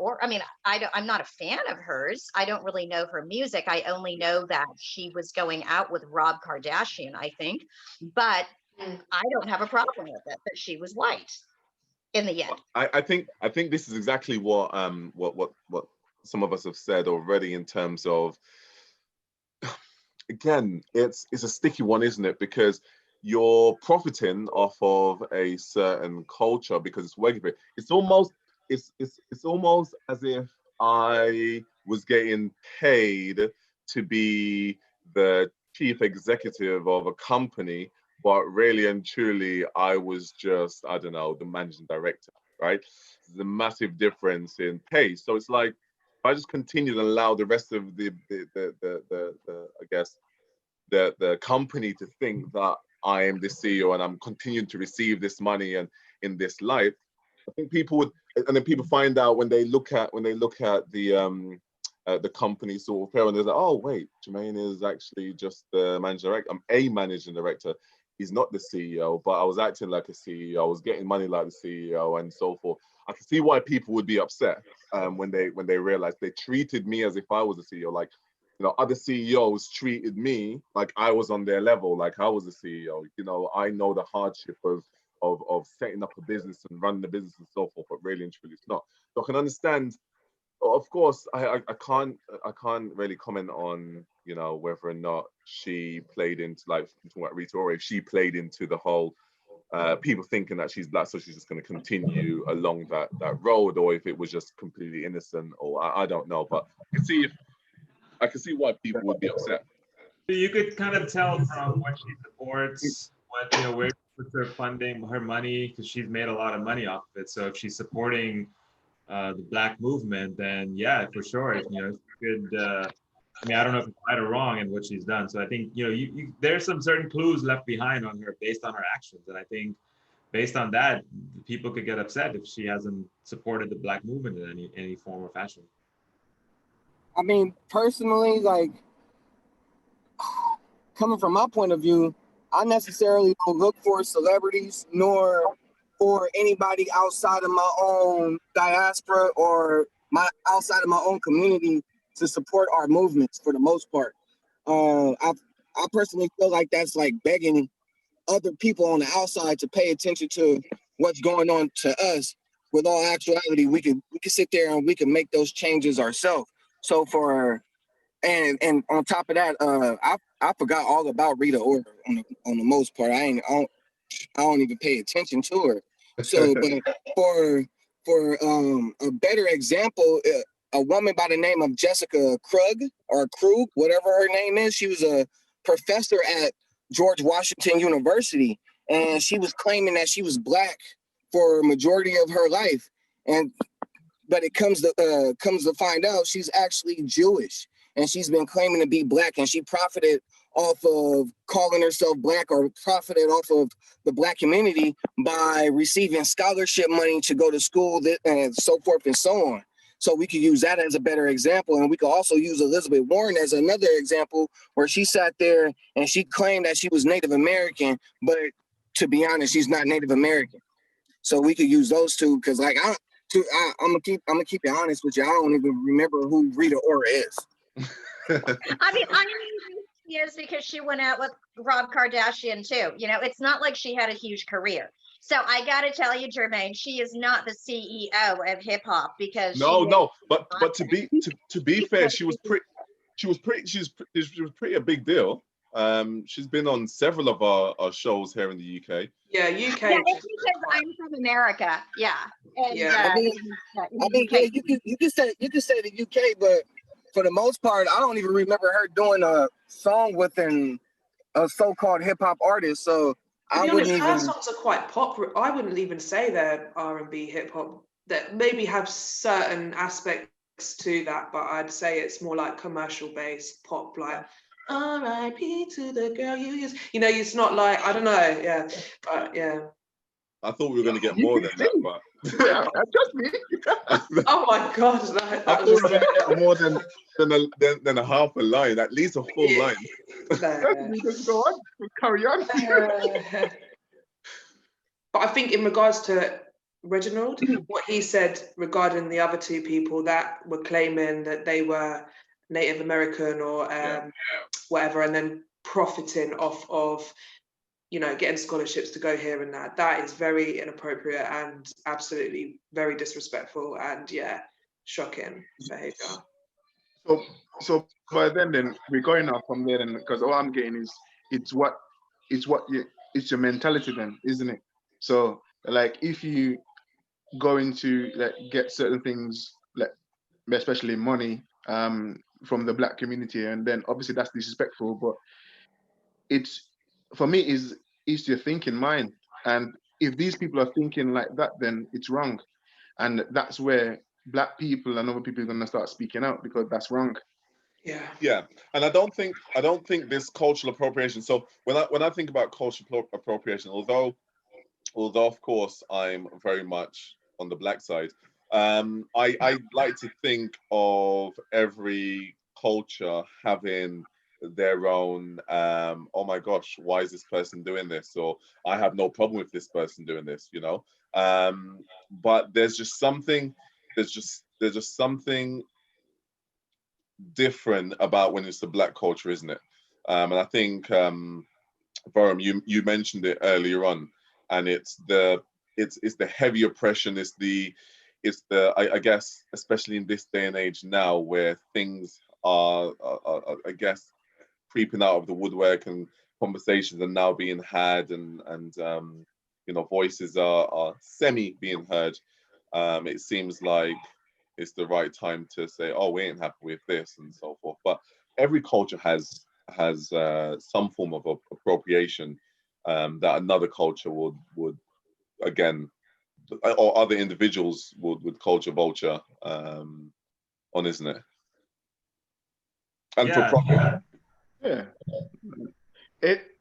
I'm not a fan of hers. I don't really know her music. I only know that she was going out with Rob Kardashian, I think. But I don't have a problem with it that she was white in the end. I think this is exactly what some of us have said already in terms of, again, it's a sticky one, isn't it? Because you're profiting off of a certain culture because it's working for it. It's almost as if I was getting paid to be the chief executive of a company, but really and truly, I was just, I don't know, the managing director, right? There's a massive difference in pay. So it's like, if I just continue to allow the rest of the I guess, the company to think that I am the CEO and I'm continuing to receive this money and in this light, I think people would, and then people find out when they look at the company sort of parent, they're like, oh wait, Jermaine is actually just the managing director. I'm a managing director. He's not the CEO, but I was acting like a CEO. I was getting money like the CEO and so forth. I can see why people would be upset when they realize they treated me as if I was a CEO. Like, you know, other CEOs treated me like I was on their level, like I was a CEO. You know, I know the hardship of setting up a business and running the business and so forth, but really and truly it's not. So I can understand. Of course, I can't really comment on, you know, whether or not she played into, like, talking about Rita, or if she played into the whole people thinking that she's black, so she's just going to continue along that road, or if it was just completely innocent, or I don't know. But I can see why people would be upset. You could kind of tell from what she supports, what, you know, where she puts her funding, her money, because she's made a lot of money off of it. So if she's supporting the Black movement, then yeah, for sure, you know, she could. I mean, I don't know if it's right or wrong in what she's done. So I think, you know, there's some certain clues left behind on her based on her actions, and I think based on that, people could get upset if she hasn't supported the Black movement in any form or fashion. I mean, personally, like, coming from my point of view, I necessarily don't look for celebrities nor for anybody outside of my own diaspora or outside of my own community to support our movements for the most part. I personally feel like that's like begging other people on the outside to pay attention to what's going on to us. With all actuality, we could sit there and we can make those changes ourselves. So and on top of that, I forgot all about Rita Ora on the most part. I don't even pay attention to her. So, but for a better example, a woman by the name of Jessica Krug, whatever her name is, she was a professor at George Washington University, and she was claiming that she was Black for a majority of her life, but it comes to find out she's actually Jewish, and she's been claiming to be Black, and she profited off of calling herself Black, or profited off of the Black community by receiving scholarship money to go to school and so forth and so on. So we could use that as a better example, and we could also use Elizabeth Warren as another example, where she sat there and she claimed that she was Native American, but to be honest, she's not Native American. So we could use those two, because like I'm gonna keep it honest with you. I don't even remember who Rita Ora is. I mean, she is because she went out with Rob Kardashian too. You know, it's not like she had a huge career. So I got to tell you, Jermaine, she is not the CEO of hip hop, because but to be fair, she was pretty a big deal. She's been on several of our shows here in the UK. Yeah, UK. Yeah, it's because I'm from America. Yeah. And, yeah. You can say the UK, but for the most part, I don't even remember her doing a song with a so-called hip hop artist. So to be honest, her songs are quite pop. I wouldn't even say they're R&B hip hop. That maybe have certain aspects to that, but I'd say it's more like commercial based pop, like R.I.P. to the girl you use. You know, it's not like, I don't know, yeah, but yeah. I thought we were going to get more than that, but yeah, trust me. Oh my God, I thought we were going to get more than a half a line, at least a full line. Just go on, carry on. But I think in regards to Reginald, what he said regarding the other two people that were claiming that they were Native American or whatever, and then profiting off of, you know, getting scholarships to go here and that is very inappropriate and absolutely very disrespectful, and yeah, shocking behavior. So by then we're going off from there, and because all I'm getting is it's your mentality then, isn't it? So like if you go into like get certain things, like especially money from the Black community, and then obviously that's disrespectful, but it's for me is it's your thinking mind. And if these people are thinking like that, then it's wrong. And that's where Black people and other people are going to start speaking out, because that's wrong. Yeah, and I don't think this cultural appropriation. So when I think about cultural appropriation, although of course I'm very much on the Black side, I like to think of every culture having their own oh my gosh, why is this person doing this, or I have no problem with this person doing this, you know. But there's just something different about when it's the Black culture, isn't it? And I think Varum, you mentioned it earlier on, and it's the heavy oppression, it's the I guess, especially in this day and age now, where things are I guess creeping out of the woodwork, and conversations are now being had, and you know, voices are semi being heard. It seems like it's the right time to say, oh, we ain't happy with this, and so forth. But every culture has some form of appropriation that another culture would again, or other individuals would culture vulture on, isn't it? And for profit. Yeah.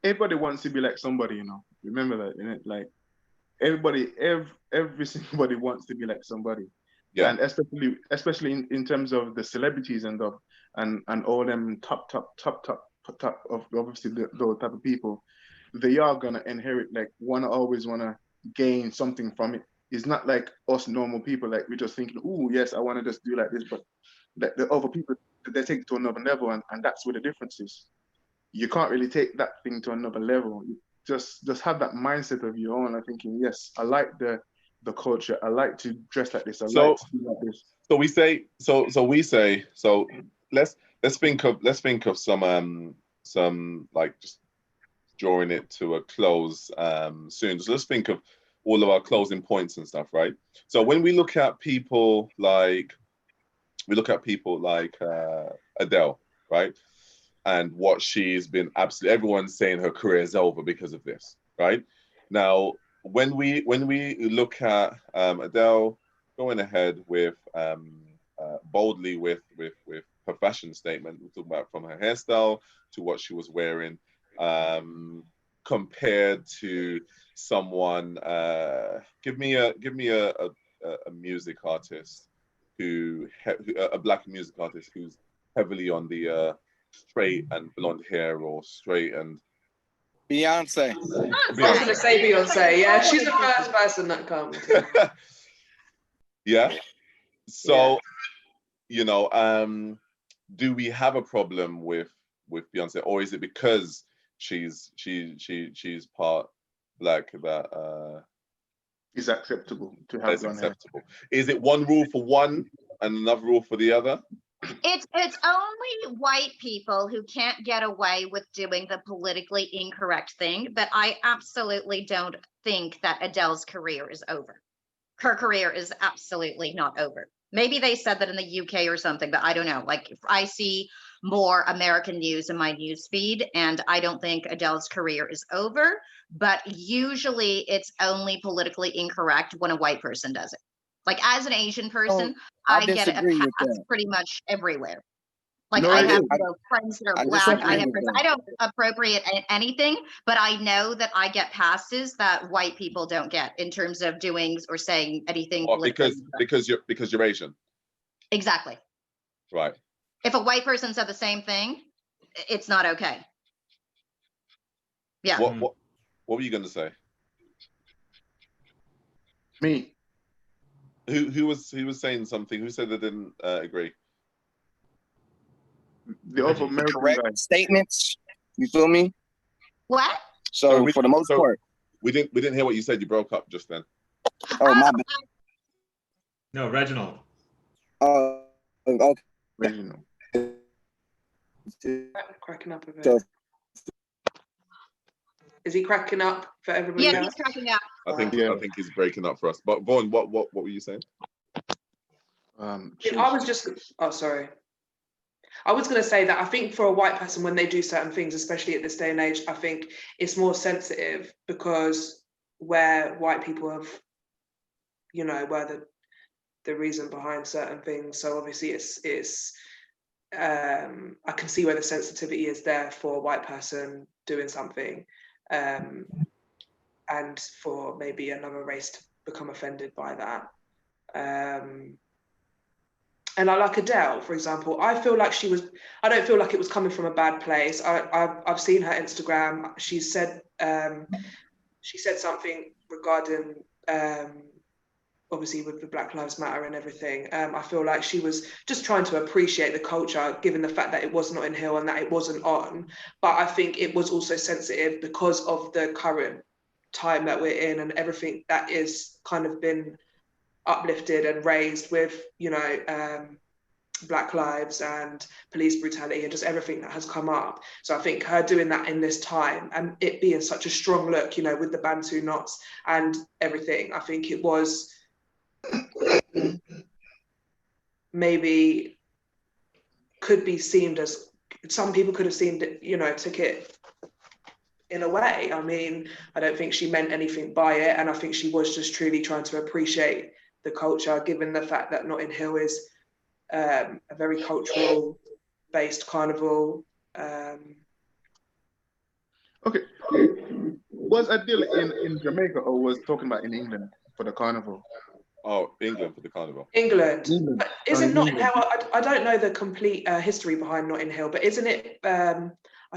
Everybody wants to be like somebody, you know. Remember that, you know? Like every single wants to be like somebody. Yeah. And especially in terms of the celebrities and all them top of obviously those type of people, they are gonna inherit, like, always wanna gain something from it. It's not like us normal people, like we're just thinking, oh yes, I want to just do like this, but like the other people, they take it to another level, and that's where the difference is. You can't really take that thing to another level. You just have that mindset of your own, like thinking, yes, I like the culture, I like to dress like this, I like to do like this. So we say, let's think of some like just drawing it to a close soon. So let's think of all of our closing points and stuff, right? So when we look at people like Adele, right? And what she's been absolutely, everyone's saying her career is over because of this, right? Now, when we look at Adele going ahead with boldly with her fashion statement, we're talking about from her hairstyle to what she was wearing, compared to someone, give me a music artist a Black music artist who's heavily on the straight and blonde hair, or straight and Beyonce. I was going to say Beyonce. Yeah, she's the first person that comes. Yeah. So, you know, do we have a problem with Beyonce, or is it because she's part Black that is acceptable to have blonde hair? Is it one rule for one and another rule for the other? It's only white people who can't get away with doing the politically incorrect thing, but I absolutely don't think that Adele's career is over. Her career is absolutely not over. Maybe they said that in the UK or something, but I don't know. Like, I see more American news in my news feed, and I don't think Adele's career is over, but usually it's only politically incorrect when a white person does it. Like, as an Asian person, I get a pass pretty much everywhere. Like, I have friends that are Black. I don't appropriate anything, but I know that I get passes that white people don't get in terms of doing or saying anything. Or because you're Asian. Exactly. Right. If a white person said the same thing, it's not okay. Yeah. What were you going to say? Me. Who was saying something? Who said they didn't agree? The other American correct guy. Statements. You feel me? What? So for the most part, we didn't hear what you said. You broke up just then. Oh, my bad. No, Reginald. Okay. Reginald. Cracking up a bit. Is he cracking up for everybody else? Yeah, he's cracking up. I think he's breaking up for us. But Vaughn, what were you saying? I was just. Oh, sorry. I was going to say that I think for a white person, when they do certain things, especially at this day and age, I think it's more sensitive because where white people have, you know, where the reason behind certain things. So obviously it's I can see where the sensitivity is there for a white person doing something, and for maybe another race to become offended by that. And I like Adele, for example. I don't feel like it was coming from a bad place. I've seen her Instagram. She said something regarding, obviously with the Black Lives Matter and everything. I feel like she was just trying to appreciate the culture, given the fact that it was Notting Hill and that it wasn't on. But I think it was also sensitive because of the current time that we're in and everything that is kind of been uplifted and raised with, you know, Black lives and police brutality and just everything that has come up. So I think her doing that in this time and it being such a strong look, you know, with the Bantu knots and everything, I think it was maybe could be seen as, some people could have seen it, you know, took it in a way. I mean, I don't think she meant anything by it. And I think she was just truly trying to appreciate the culture, given the fact that Notting Hill is a very cultural based carnival. Okay. Was Adele in Jamaica or was talking about in England for the carnival? Oh, England for the carnival. England. But isn't Notting Hill, I don't know the complete history behind Notting Hill, but isn't it, I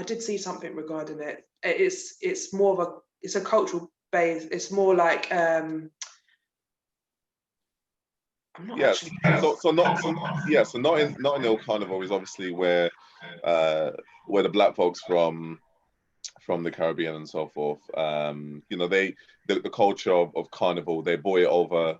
did see something regarding it. It's more of it's a cultural base. It's more like, I'm not actually sure. So Notting Hill Carnival is obviously where the Black folks from the Caribbean and so forth, you know, the culture of carnival, they brought it over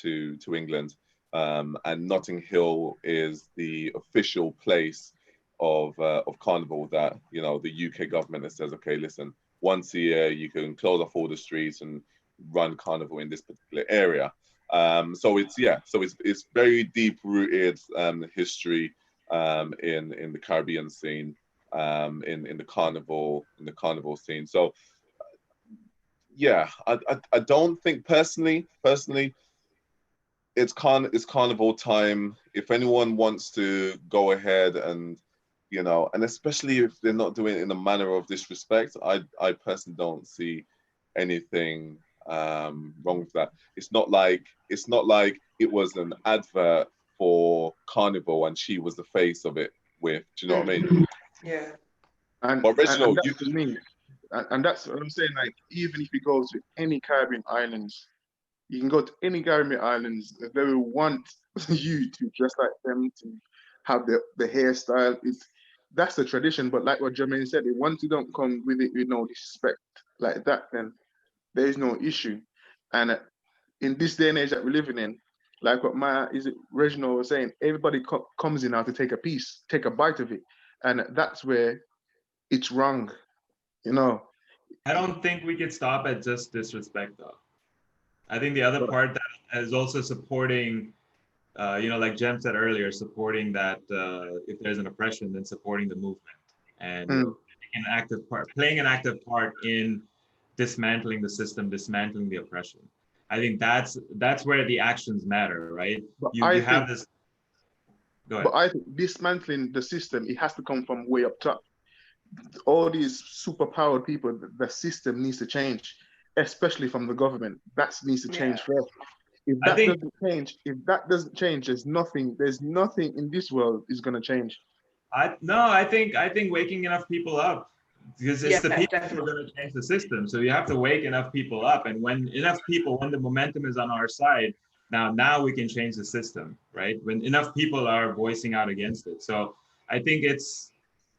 to England, and Notting Hill is the official place of carnival that, you know, the UK government that says, okay, listen, once a year you can close off all the streets and run carnival in this particular area. So it's very deep rooted history in the Caribbean scene, in the carnival scene. So yeah, I don't think personally it's carnival time. If anyone wants to go ahead and, you know, and especially if they're not doing it in a manner of disrespect, I personally don't see anything wrong with that. It's not like it was an advert for carnival and she was the face of it. Do you know what I mean? Yeah. But Reginald, and that's me. And that's what I'm saying. Like, even if you go to any Caribbean islands, you can go to any Caribbean islands, they will want you to dress like them, to have the hairstyle. That's the tradition. But like what Jermaine said, once you don't come with it with no disrespect like that, then there is no issue. And in this day and age that we're living in, like what Reginald was saying, everybody comes in now to take a bite of it, and that's where it's wrong, you know. I don't think we could stop at just disrespect, though. I think the other part that is also supporting, you know, like Jem said earlier, supporting that if there's an oppression, then supporting the movement and playing an active part in dismantling the system, dismantling the oppression. I think that's where the actions matter, right? You have this. Go ahead. But I think dismantling the system, it has to come from way up top. All these superpowered people, the system needs to change, especially from the government. That needs to change first. If that doesn't change, there's nothing in this world is going to change. I think waking enough people up, because it's the people who are going to change the system. So you have to wake enough people up, and when the momentum is on our side, now we can change the system, right? When enough people are voicing out against it. So I think it's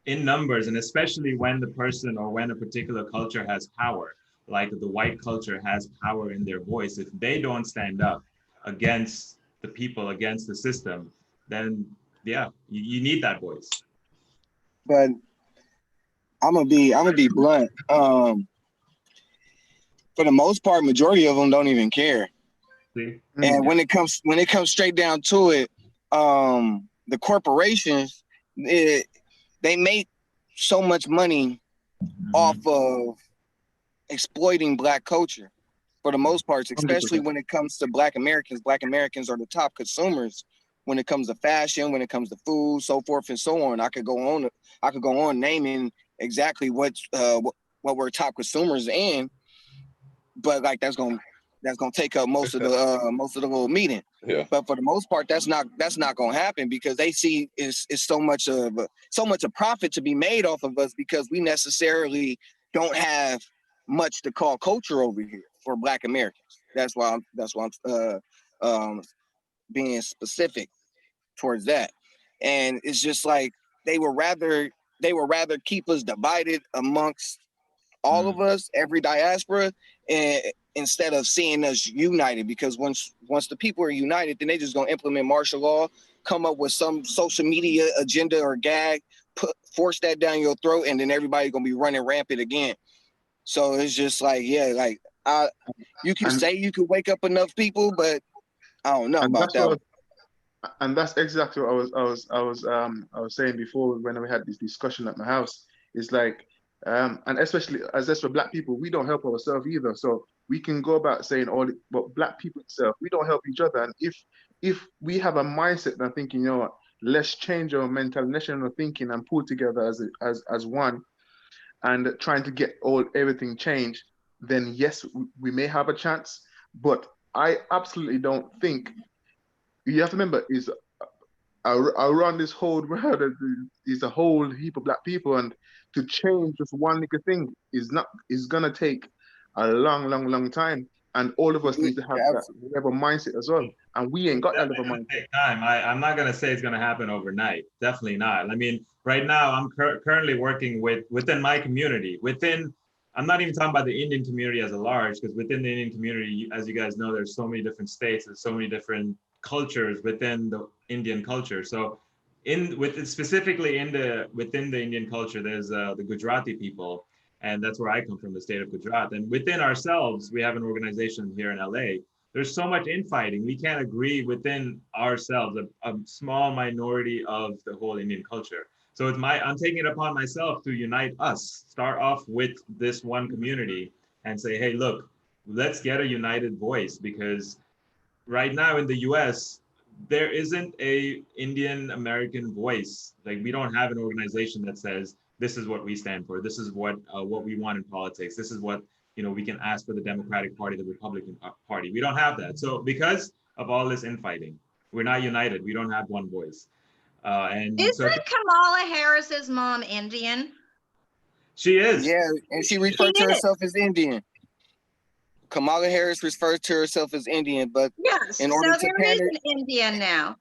in numbers, and especially when the person or when a particular culture has power, like the white culture has power in their voice. If they don't stand up against the people, against the system, then you need that voice. But I'm gonna be blunt. For the most part, majority of them don't even care. See? And when it comes straight down to it, the corporations they make so much money off of exploiting Black culture for the most part, especially 100%. when it comes to Black Americans. Black Americans are the top consumers when it comes to fashion, when it comes to food, so forth and so on. I could go on naming exactly what we're top consumers in, but like that's gonna take up most of the little meeting. Yeah. But for the most part, that's not gonna happen, because they see it's so much of a profit to be made off of us, because we necessarily don't have much to call culture over here for Black Americans. That's why I'm being specific towards that. And it's just like they would rather keep us divided amongst all of us, every diaspora, and instead of seeing us united. Because once the people are united, then they just gonna implement martial law, come up with some social media agenda or gag, force that down your throat, and then everybody gonna be running rampant again. So it's just like, yeah, like you can say you could wake up enough people, but I don't know about that. And that's exactly what I was saying before when we had this discussion at my house. It's like, and especially as for Black people, we don't help ourselves either. So we can go about saying but Black people itself, we don't help each other. And if we have a mindset and thinking, you know what, let's change our mental, national thinking and pull together as one, and trying to get everything changed, then yes, we may have a chance. But I absolutely don't think. You have to remember, is around this whole world is a whole heap of Black people, and to change just one little thing is gonna take a long time. And all of us need to have that level mindset as well. And we ain't got that level mindset. Take time. I'm not gonna say it's gonna happen overnight. Definitely not. I mean, right now I'm currently working within my community. I'm not even talking about the Indian community as a large, because within the Indian community, as you guys know, there's so many different states, there's so many different cultures within the Indian culture. So specifically within the Indian culture, there's the Gujarati people, and that's where I come from, the state of Gujarat. And within ourselves, we have an organization here in LA. There's so much infighting. We can't agree within ourselves, a small minority of the whole Indian culture. So I'm taking it upon myself to unite us, start off with this one community and say, hey, look, let's get a united voice, because right now in the US, there isn't a Indian American voice. Like, we don't have an organization that says, this is what we stand for. This is what we want in politics. This is what, we can ask for the Democratic Party, the Republican Party. We don't have that. So because of all this infighting, we're not united. We don't have one voice. Isn't Kamala Harris's mom Indian? She is. Yeah, and she referred to herself as Indian. Kamala Harris refers to herself as Indian, but yes, in order to pander, an Indian now.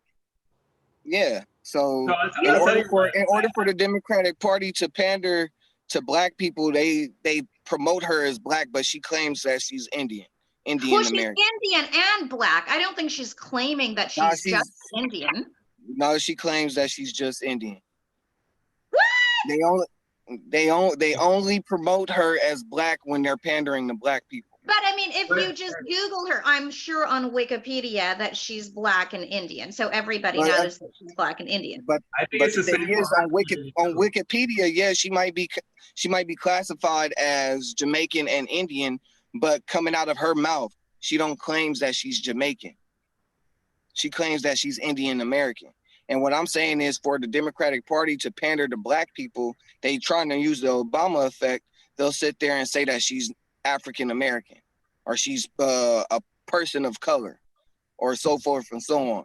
Yeah, so in order for the Democratic Party to pander to Black people, they promote her as Black, but she claims that she's Indian American. She's Indian and Black. I don't think she's claiming that she's just Indian. No, she claims that she's just Indian. What? They only promote her as Black when they're pandering to Black people. But I mean, if you just Google her, I'm sure on Wikipedia that she's Black and Indian, so everybody knows that she's Black and Indian. But the thing is, on Wikipedia, yeah, she might be classified as Jamaican and Indian, but coming out of her mouth, she don't claims that she's Jamaican. She claims that she's Indian American. And what I'm saying is, for the Democratic Party to pander to Black people, they trying to use the Obama effect. They'll sit there and say that she's African American, or she's a person of color, or so forth and so on.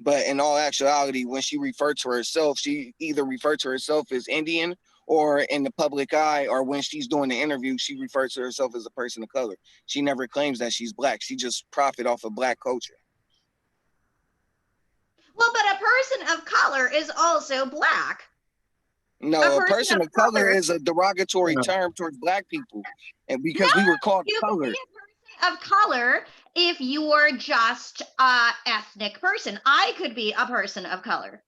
But in all actuality, when she referred to herself, she either referred to herself as Indian, or in the public eye, or when she's doing the interview, she refers to herself as a person of color. She never claims that she's Black. She just profit off of Black culture. Well, but a person of color is also Black. No, a person of color is a derogatory term towards Black people, and because we were called colored. Of color, if you're just an ethnic person, I could be a person of color.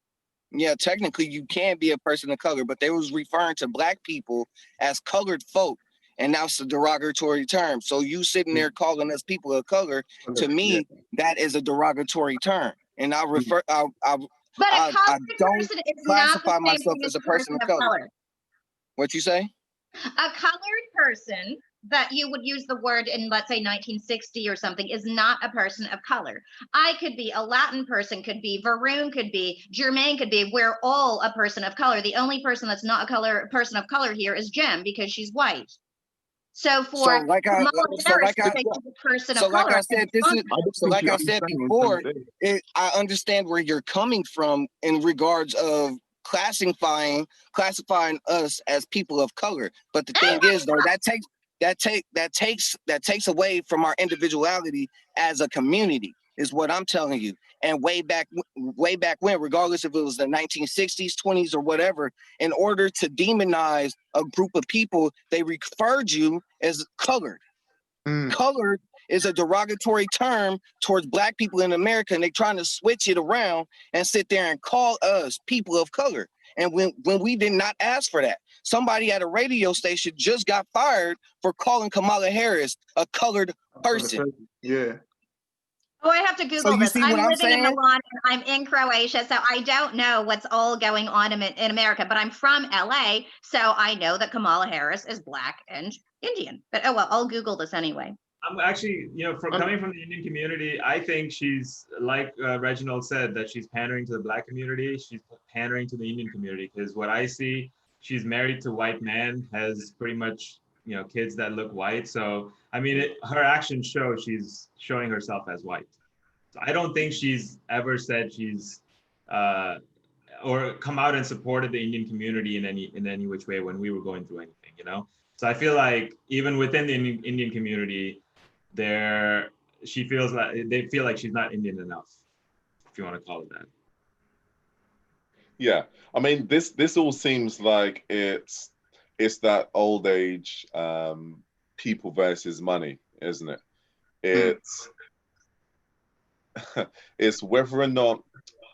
Yeah, technically you can be a person of color, but they was referring to Black people as colored folk, and that's a derogatory term. So you sitting there calling us people of color, to me, that is a derogatory term. And But a I colored don't person is not the classify same myself thing as as a person of color. What you say? A colored person that you would use the word in, let's say, 1960 or something, is not a person of color. I could be a Latin person, could be Varum, could be Jermaine, could be. We're all a person of color. The only person that's not a person of color here is Jem, because she's white. So for like I said, like I said before, I understand where you're coming from in regards of classifying us as people of color. But the thing is, though, that takes away from our individuality as a community, is what I'm telling you. And way back when, regardless if it was the 1960s, 20s, or whatever, in order to demonize a group of people, they referred you as colored. Colored is a derogatory term towards Black people in America, and they're trying to switch it around and sit there and call us people of color. And when we did not ask for that, somebody at a radio station just got fired for calling Kamala Harris a colored person. Yeah. Oh, I have to Google this. I'm living in Milan and I'm in Croatia, so I don't know what's all going on in America, but I'm from LA, so I know that Kamala Harris is Black and Indian. But oh well, I'll Google this anyway. I'm actually, coming from the Indian community, I think she's, like Reginald said, that she's pandering to the Black community. She's pandering to the Indian community, because what I see, she's married to a white man, has pretty much, kids that look white. So, I mean, her actions show she's showing herself as white. So I don't think she's ever said she's, or come out and supported the Indian community in any which way when we were going through anything, So I feel like even within the Indian community, she feels like they feel like she's not Indian enough, if you want to call it that. Yeah, I mean, this all seems like it's that old age people versus money, isn't it? It's whether or not.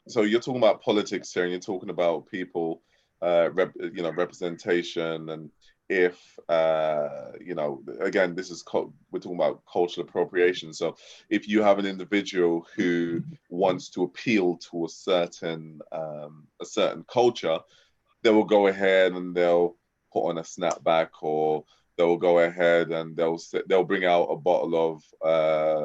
So you're talking about politics here, and you're talking about people, representation, and if again, we're talking about cultural appropriation. So if you have an individual who wants to appeal to a certain culture, they will go ahead and they'll put on a snapback, or they'll go ahead and they'll bring out a bottle of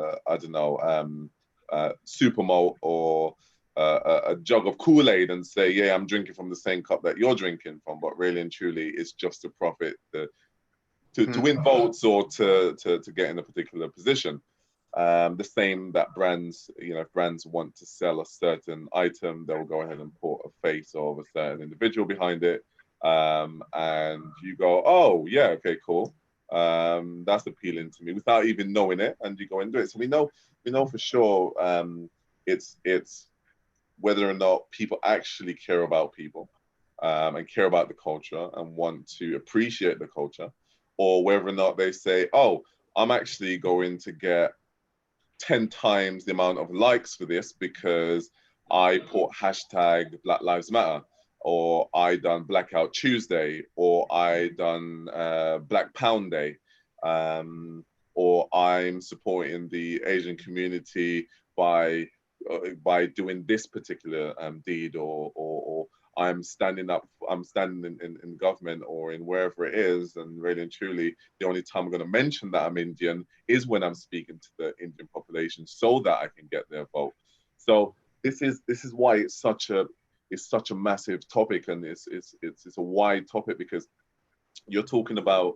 super malt, or a jug of Kool-Aid, and say, yeah, I'm drinking from the same cup that you're drinking from, but really and truly it's just to profit, to win votes, or to get in a particular position. The same that brands, if brands want to sell a certain item, they'll go ahead and put a face of a certain individual behind it, and you go, oh yeah, okay, cool, that's appealing to me, without even knowing it, and you go and do it. So we know for sure, it's whether or not people actually care about people, and care about the culture and want to appreciate the culture, or whether or not they say, oh, I'm actually going to get 10 times the amount of likes for this because I put hashtag Black Lives Matter, or I done Blackout Tuesday, or I done Black Pound Day, or I'm supporting the Asian community by doing this particular deed, or I'm standing in government or in wherever it is, and really and truly, the only time I'm going to mention that I'm Indian is when I'm speaking to the Indian population, so that I can get their vote. So this is why it's such a massive topic, and it's a wide topic, because you're talking about,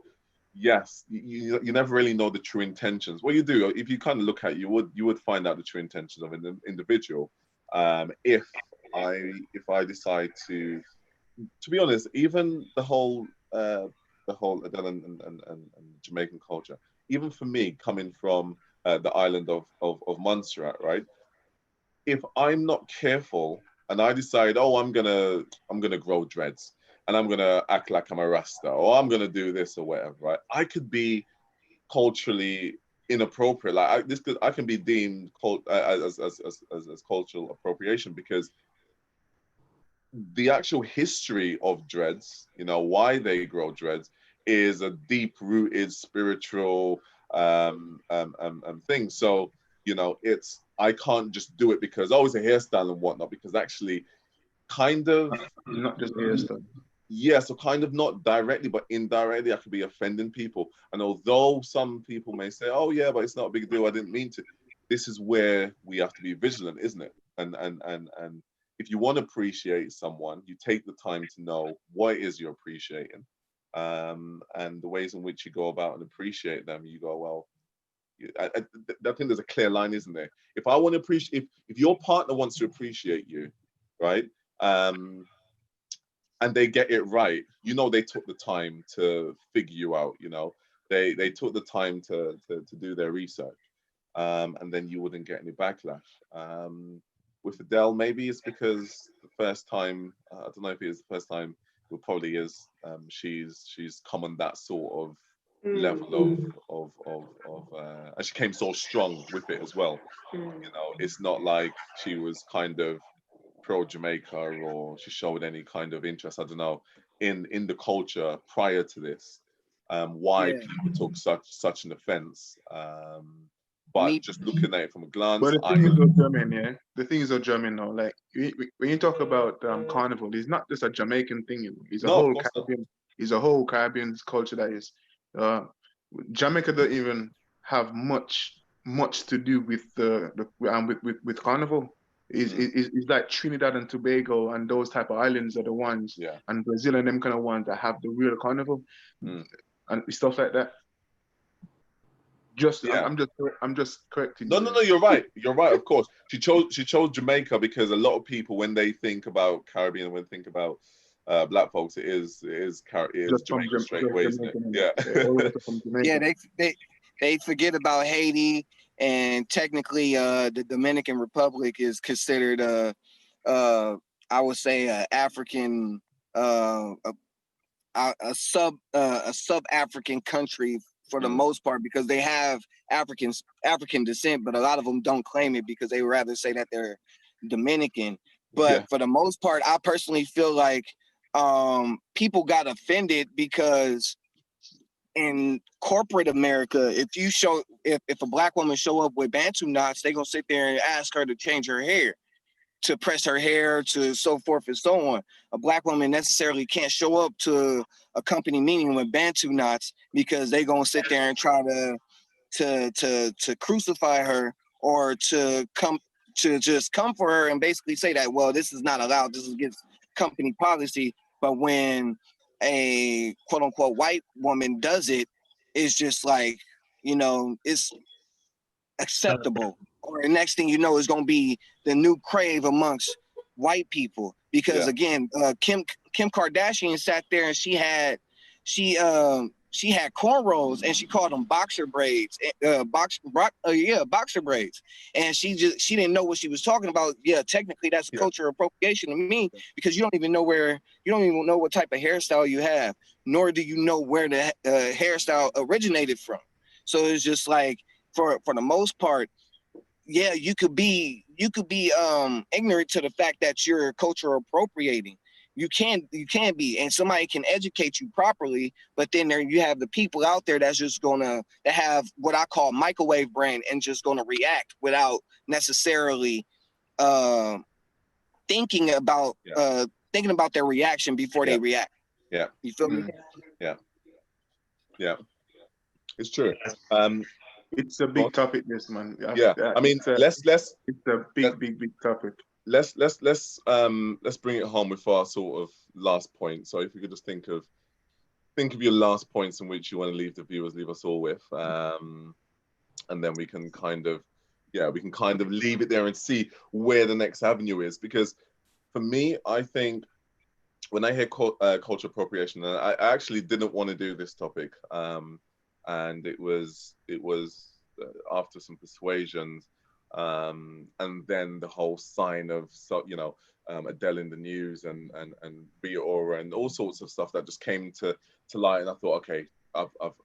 yes, you never really know the true intentions. Well, you do. If you kind of look at it, you would find out the true intentions of an individual. If I decide to be honest, even the whole Adele and Jamaican culture, even for me, coming from the island of Montserrat, right? If I'm not careful and I decide, oh, I'm gonna grow dreads, and I'm gonna act like I'm a Rasta, or I'm gonna do this or whatever, right? I could be culturally inappropriate. Like I can be deemed as cultural appropriation, because the actual history of dreads, why they grow dreads, is a deep-rooted spiritual thing. So, I can't just do it because, oh, it's a hairstyle and whatnot, because actually kind of not just hairstyle. Yeah, so kind of not directly, but indirectly, I could be offending people. And although some people may say, "Oh yeah, but it's not a big deal. I didn't mean to." This is where we have to be vigilant, isn't it? And if you want to appreciate someone, you take the time to know what it is you're appreciating, and the ways in which you go about and appreciate them. You go, well, I think there's a clear line, isn't there? If I want to appreciate, if your partner wants to appreciate you, right? And they get it right, you know, they took the time to figure you out, you know, they took the time to do their research, and then you wouldn't get any backlash. With Adele, maybe it's because the first time, I don't know if it is the first time, it probably is, she's come on that sort of level of and she came so strong with it as well. You know, it's not like she was kind of pro Jamaica or she showed any kind of interest, I don't know, in the culture prior to this, why people took such an offense. But just looking at it from a glance, But the thing is, though, German, yeah. The thing is, though, German, now, like when you talk about carnival, it's not just a Jamaican thing. You know. It's a whole Caribbean. It's a whole Caribbean culture that is. Jamaica don't even have much to do with with carnival. It's like Trinidad and Tobago and those type of islands are the ones, and Brazil and them kind of ones that have the real carnival and stuff like that. I'm just correcting you. No, you're right. You're right. Of course, she chose Jamaica because a lot of people, when they think about Caribbean, when they think about black folks, it is Jamaica straight away, isn't it? Yeah, they forget about Haiti, and technically, the Dominican Republic is considered I would say African, a sub-African country for the most part, because they have African descent, but a lot of them don't claim it because they rather say that they're Dominican. But for the most part, I personally feel like people got offended because in corporate America, if a black woman show up with Bantu knots, they're gonna sit there and ask her to change her hair, to press her hair, to so forth and so on. A black woman necessarily can't show up to a company meeting with Bantu knots because they're gonna sit there and try to crucify her, or to just come for her and basically say that, well, this is not allowed, this is against company policy. But when a quote unquote white woman does it, it's just like, you know, it's acceptable. Or the next thing you know is going to be the new crave amongst white people, because again, Kim Kardashian sat there and she had cornrows and she called them boxer braids, boxer braids, and she didn't know what she was talking about. Yeah, technically that's cultural appropriation to me, because you don't even know what type of hairstyle you have, nor do you know where the hairstyle originated from. So it's just like, for the most part, yeah, you could be ignorant to the fact that you're cultural appropriating. You can be, and somebody can educate you properly, but then there you have the people out there that's just that have what I call microwave brain and just gonna react without necessarily thinking about their reaction before they react. Yeah. You feel me? Yeah. It's true. It's a big topic, this man. I mean, it's a big topic. Let's bring it home with our sort of last point. So if you could just think of your last points in which you want to leave the viewers, leave us all with, and then we can kind of leave it there and see where the next avenue is. Because for me, I think when I hear cultural appropriation, and I actually didn't want to do this topic, and it was after some persuasions, and then the whole sign of Adele in the news and Rita Ora and all sorts of stuff that just came to light, and I thought, okay, I've got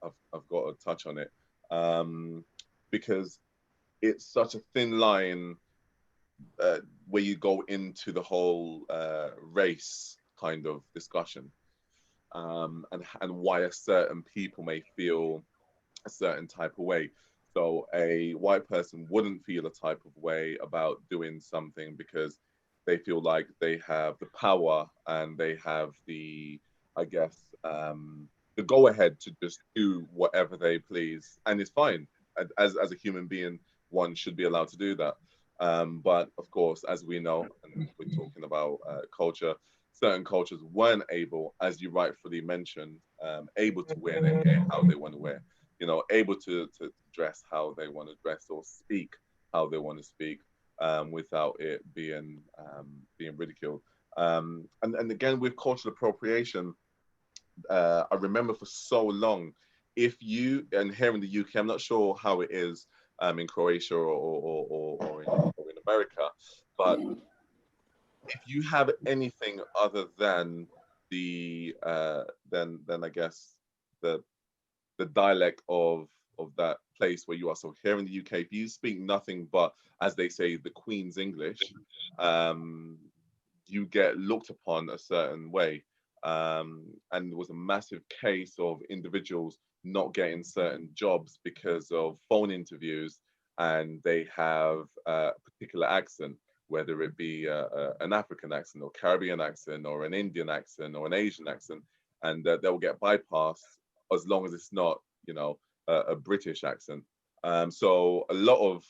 to touch on it, because it's such a thin line where you go into the whole race kind of discussion, and why a certain people may feel a certain type of way. So a white person wouldn't feel a type of way about doing something because they feel like they have the power and they have the, I guess, the go ahead to just do whatever they please, and it's fine. As a human being, one should be allowed to do that. But of course, as we know, and we're talking about culture, certain cultures weren't able, as you rightfully mentioned, able to wear their hair how they want to wear, you know, able to dress how they want to dress or speak how they want to speak, without it being being ridiculed. And again, with cultural appropriation, I remember for so long, if you, and here in the UK, I'm not sure how it is in Croatia or in America, but if you have anything other than the then I guess the dialect of that place where you are. So here in the UK, if you speak nothing but, as they say, the Queen's English, you get looked upon a certain way. And there was a massive case of individuals not getting certain jobs because of phone interviews, and they have a particular accent, whether it be an African accent or Caribbean accent or an Indian accent or an Asian accent, and they'll get bypassed as long as it's not, you know, a British accent. So a lot of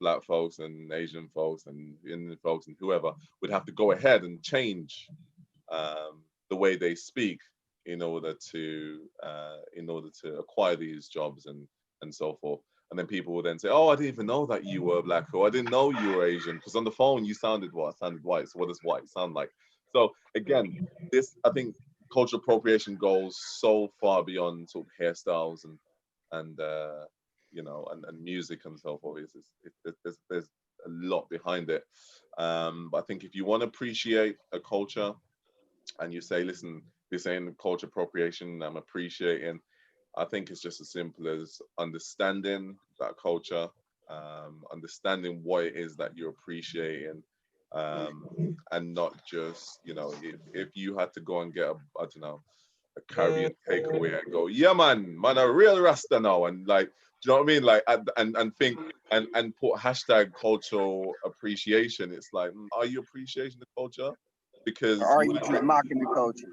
Black folks and Asian folks and Indian folks and whoever would have to go ahead and change the way they speak in order to acquire these jobs and so forth. And then people will then say, "Oh, I didn't even know that you were Black, or I didn't know you were Asian, because on the phone you sounded what? I sounded white. So what does white sound like?" So again, this, I think, cultural appropriation goes so far beyond sort of hairstyles and you know, and music and so forth. There's a lot behind it. But I think if you want to appreciate a culture and you say, "Listen, this ain't culture appropriation, I'm appreciating," I think it's just as simple as understanding that culture, understanding what it is that you're appreciating, and not just, you know, if you had to go and get I don't know, a Caribbean takeaway and go, "Yeah, man, a real Rasta now," and like, do you know what I mean? Like, and think and put hashtag cultural appreciation. It's like, are you appreciating the culture? Because or are you just mocking the culture?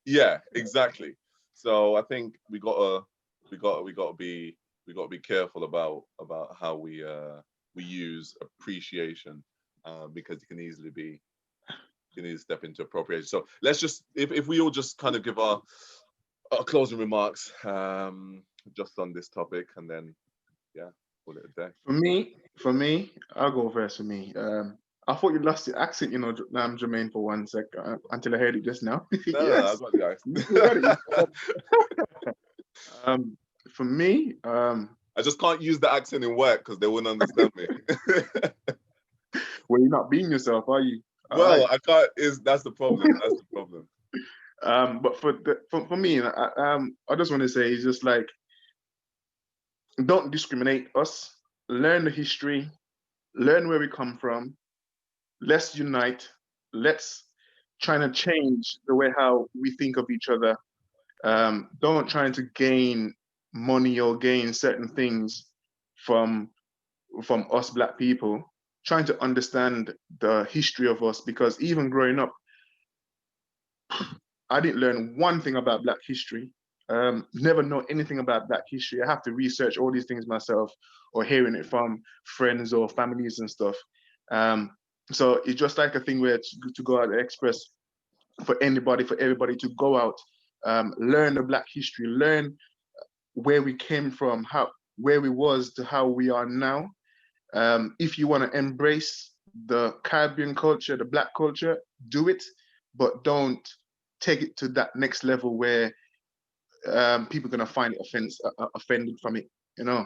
yeah, exactly. So I think we gotta be careful about how we use appreciation, because it can easily step into appropriation. So let's just, if we all just kind of give our closing remarks, just on this topic, and then yeah, call it a day. For me, I'll go first. For me, I thought you lost the accent, you know, Jermaine, for one sec, until I heard it just now. No, Yes, no, I got the accent. For me, I just can't use the accent in work because they wouldn't understand me. well, you're not being yourself, are you? Well, I can't. That's the problem. That's the problem. But for me, I just want to say, it's just like, don't discriminate us. Learn the history. Learn where we come from. Let's unite. Let's try to change the way how we think of each other. Don't try to gain money or gain certain things from us Black people. Trying to understand the history of us, because even growing up, I didn't learn one thing about Black history. Never know anything about Black history. I have to research all these things myself, or hearing it from friends or families and stuff. So it's just like a thing where to go out and express for everybody to go out, learn the Black history, learn where we came from, where we was to how we are now. If you want to embrace the Caribbean culture, the Black culture, do it, but don't take it to that next level where people are gonna find it offended from it, you know.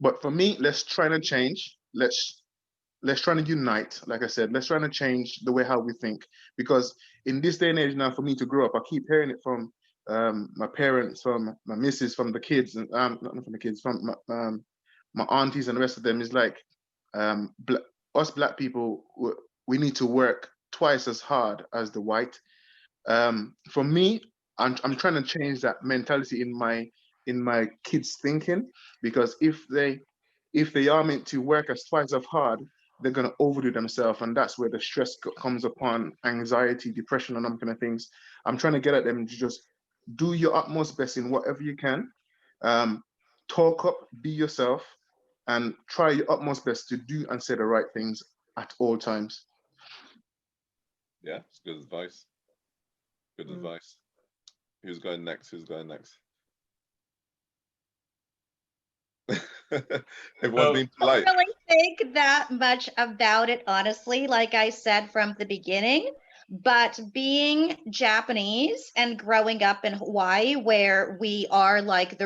But for me, let's try to change. Let's try to unite. Like I said, let's try to change the way how we think, because in this day and age now, for me to grow up, I keep hearing it from my parents, from my missus, from the kids, and not from the kids, from my aunties and the rest of them. Is like, us Black people, we need to work twice as hard as the white. For me, I'm trying to change that mentality in my kids' thinking, because if they are meant to work as twice as hard, they're going to overdo themselves, and that's where the stress comes upon, anxiety, depression, and them kind of things. I'm trying to get at them to just do your utmost best in whatever you can. Talk up, be yourself, and try your utmost best to do and say the right things at all times. Yeah, it's good advice. Good advice. Who's going next? Who's going next? Everyone's being polite. I don't really think that much about it, honestly, like I said from the beginning. But being Japanese and growing up in Hawaii, where we are like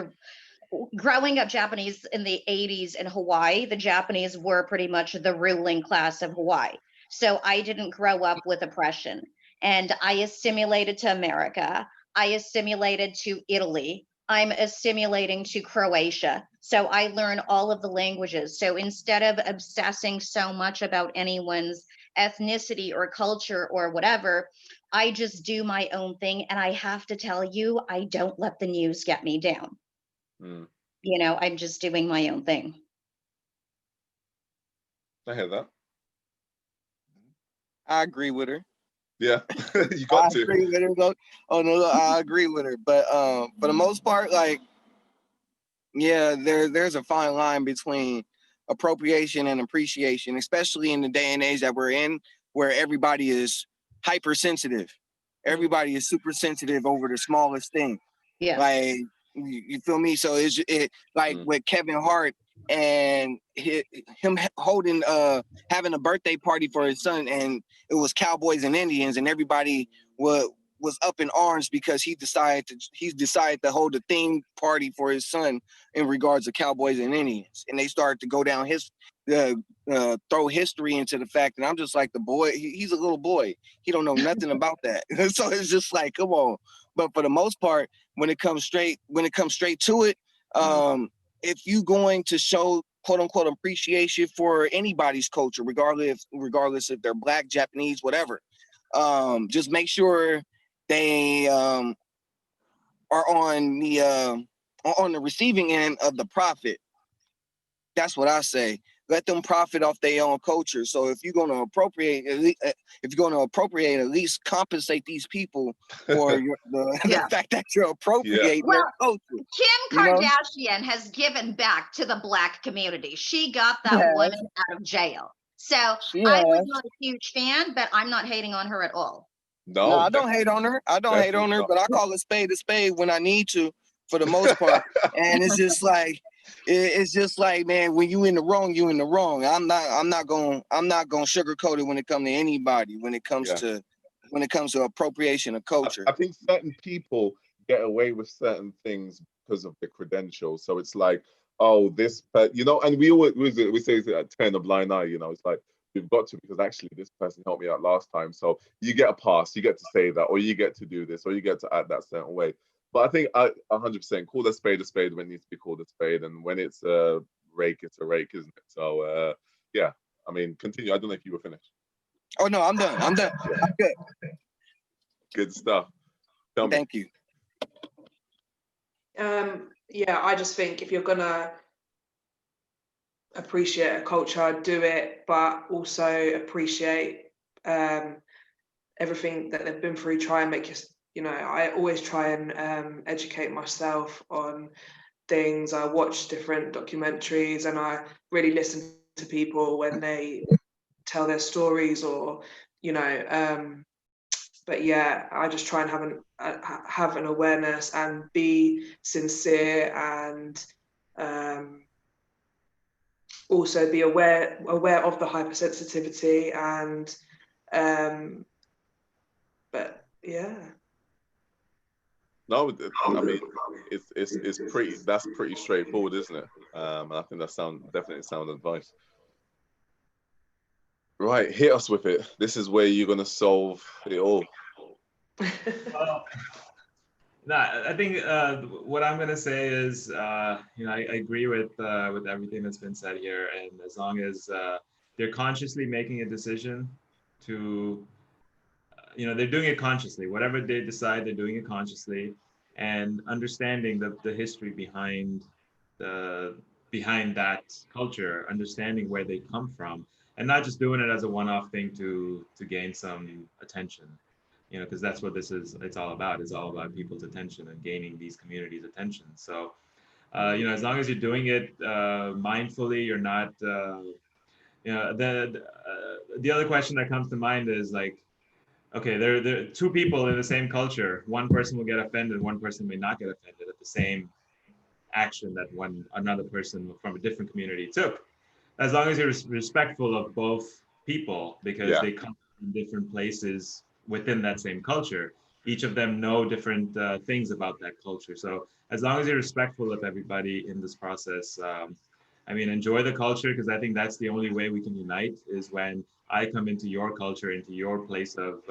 growing up Japanese in the 80s in Hawaii, the Japanese were pretty much the ruling class of Hawaii. So I didn't grow up with oppression. And I assimilated to America. I assimilated to Italy. I'm assimilating to Croatia. So I learn all of the languages. So instead of obsessing so much about anyone's ethnicity or culture or whatever, I just do my own thing. And I have to tell you, I don't let the news get me down. You know, I'm just doing my own thing. I hear that. I agree with her. Yeah, you got to. Agree with her. Oh no, I agree with her. But for the most part, like, yeah, there's a fine line between appropriation and appreciation, especially in the day and age that we're in, where everybody is hypersensitive. Everybody is super sensitive over the smallest thing. Yeah. Like, you feel me? So it like with Kevin Hart and him holding having a birthday party for his son, and it was Cowboys and Indians, and everybody was up in arms because he decided to hold a theme party for his son in regards to Cowboys and Indians, and they started to go down throw history into the fact, and I'm just like, the boy, he's a little boy, he don't know nothing about that. So it's just like, come on. But for the most part, when it comes straight to it, if you going to show quote unquote appreciation for anybody's culture, regardless if they're Black, Japanese, whatever, just make sure they are on the receiving end of the profit. That's what I say. Let them profit off their own culture. So if you're going to appropriate, at least compensate these people for the fact that you're appropriating their culture. Kim Kardashian has given back to the Black community. She got that woman out of jail. So I was not a huge fan, but I'm not hating on her at all. No, I don't hate on her. But I call a spade when I need to, for the most part. And it's just like, man, when you in the wrong, you in the wrong. I'm not going sugarcoat it when it comes to anybody. When it comes to appropriation of culture, I think certain people get away with certain things because of the credentials. So it's like, oh, this, and we say turn a blind eye. It's like, we've got to, because actually this person helped me out last time. So you get a pass, you get to say that, or you get to do this, or you get to act that certain way. But I think 100% call a spade when it needs to be called a spade, and when it's a rake, it's a rake, isn't it? So yeah, I mean, continue. I don't know if you were finished. Oh no, I'm done. I'm good. Good stuff. Thank you. Yeah, I just think if you're gonna appreciate a culture, do it, but also appreciate everything that they've been through. Try and make I always try and educate myself on things. I watch different documentaries, and I really listen to people when they tell their stories, or but yeah, I just try and have an awareness and be sincere, and also be aware of the hypersensitivity, and but yeah. No, I mean, it's pretty straightforward, isn't it? And I think that's definitely sound advice. Right, hit us with it. This is where you're gonna solve it all. I think what I'm gonna say is, I agree with everything that's been said here, and as long as they're consciously making a decision to, they're doing it consciously. Whatever they decide, they're doing it consciously, and understanding the history behind that culture, understanding where they come from, and not just doing it as a one-off thing to gain some attention, you know, because that's what this is. It's all about. It's all about people's attention and gaining these communities' attention. So, you know, as long as you're doing it mindfully, you're not. You know, the other question that comes to mind is like, okay, there are two people in the same culture. One person will get offended. One person may not get offended at the same action that another person from a different community took. As long as you're respectful of both people, because they come from different places within that same culture. Each of them know different things about that culture. So as long as you're respectful of everybody in this process, I mean, enjoy the culture, because I think that's the only way we can unite, is when I come into your culture, into your place of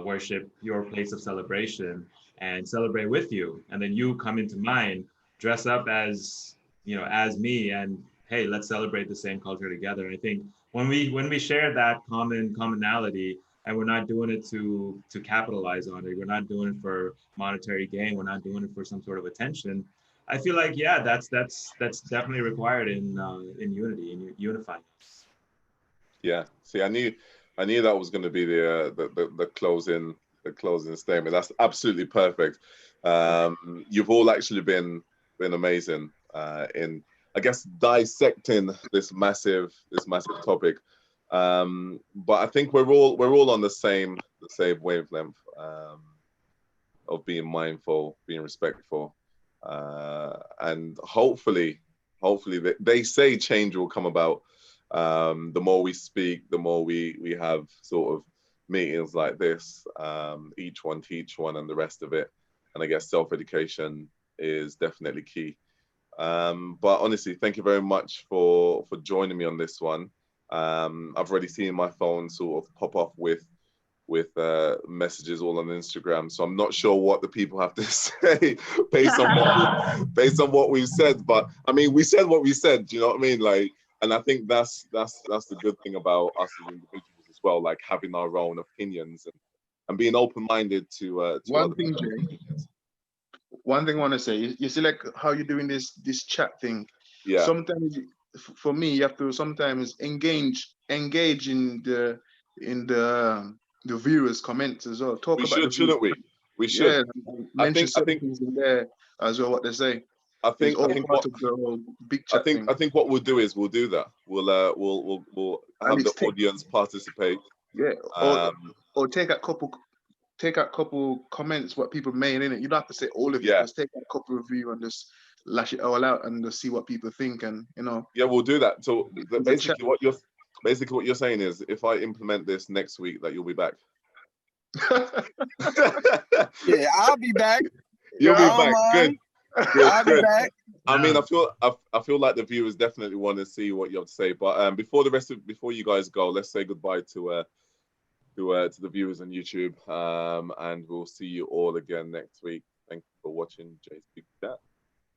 worship, your place of celebration, and celebrate with you. And then you come into mine, dress up as, you know, as me, and hey, let's celebrate the same culture together. I think when we share that commonality, and we're not doing it to capitalize on it, we're not doing it for monetary gain, we're not doing it for some sort of attention. I feel like, yeah, that's definitely required in unity, in unifying us. Yeah. See, I knew that was going to be the closing statement. That's absolutely perfect. You've all actually been amazing in, I guess, dissecting this massive topic. But I think we're all on the same wavelength of being mindful, being respectful, and hopefully they say change will come about. The more we speak, the more we have sort of meetings like this, each one teach one and the rest of it. And I guess self-education is definitely key. But honestly, thank you very much for joining me on this one. I've already seen my phone sort of pop off with messages all on Instagram, so I'm not sure what the people have to say based on what we've said. But I mean, we said what we said. Do you know what I mean? Like, and I think that's the good thing about us as individuals as well, like having our own opinions and being open-minded to one other thing, people's Jay, opinions. one thing I want to say, you see, like how you're doing this chat thing. Yeah. Sometimes, for me, you have to sometimes engage in the viewers' comments as well. Talk We about the should, viewers. shouldn't we? We should. Yeah, mention I certain think things in there as well. What they say. I It's think all part of the whole big chat thing. I think what we'll do is we'll do that. We'll And have the it's audience participate. yeah, Um, or take a couple comments what people made in it. You don't have to say all of it. yeah. Just take a couple of you and just lash it all out and just see what people think, and Yeah, we'll do that. So basically, chat. what you're saying is, if I implement this next week, that you'll be back. Yeah, I'll be back. You'll be I don't back. mind. Good. I'll be back. I mean, I feel like the viewers definitely want to see what you have to say. But before you guys go, let's say goodbye to the viewers on YouTube. And we'll see you all again next week. Thank you for watching Jay's Big Chat.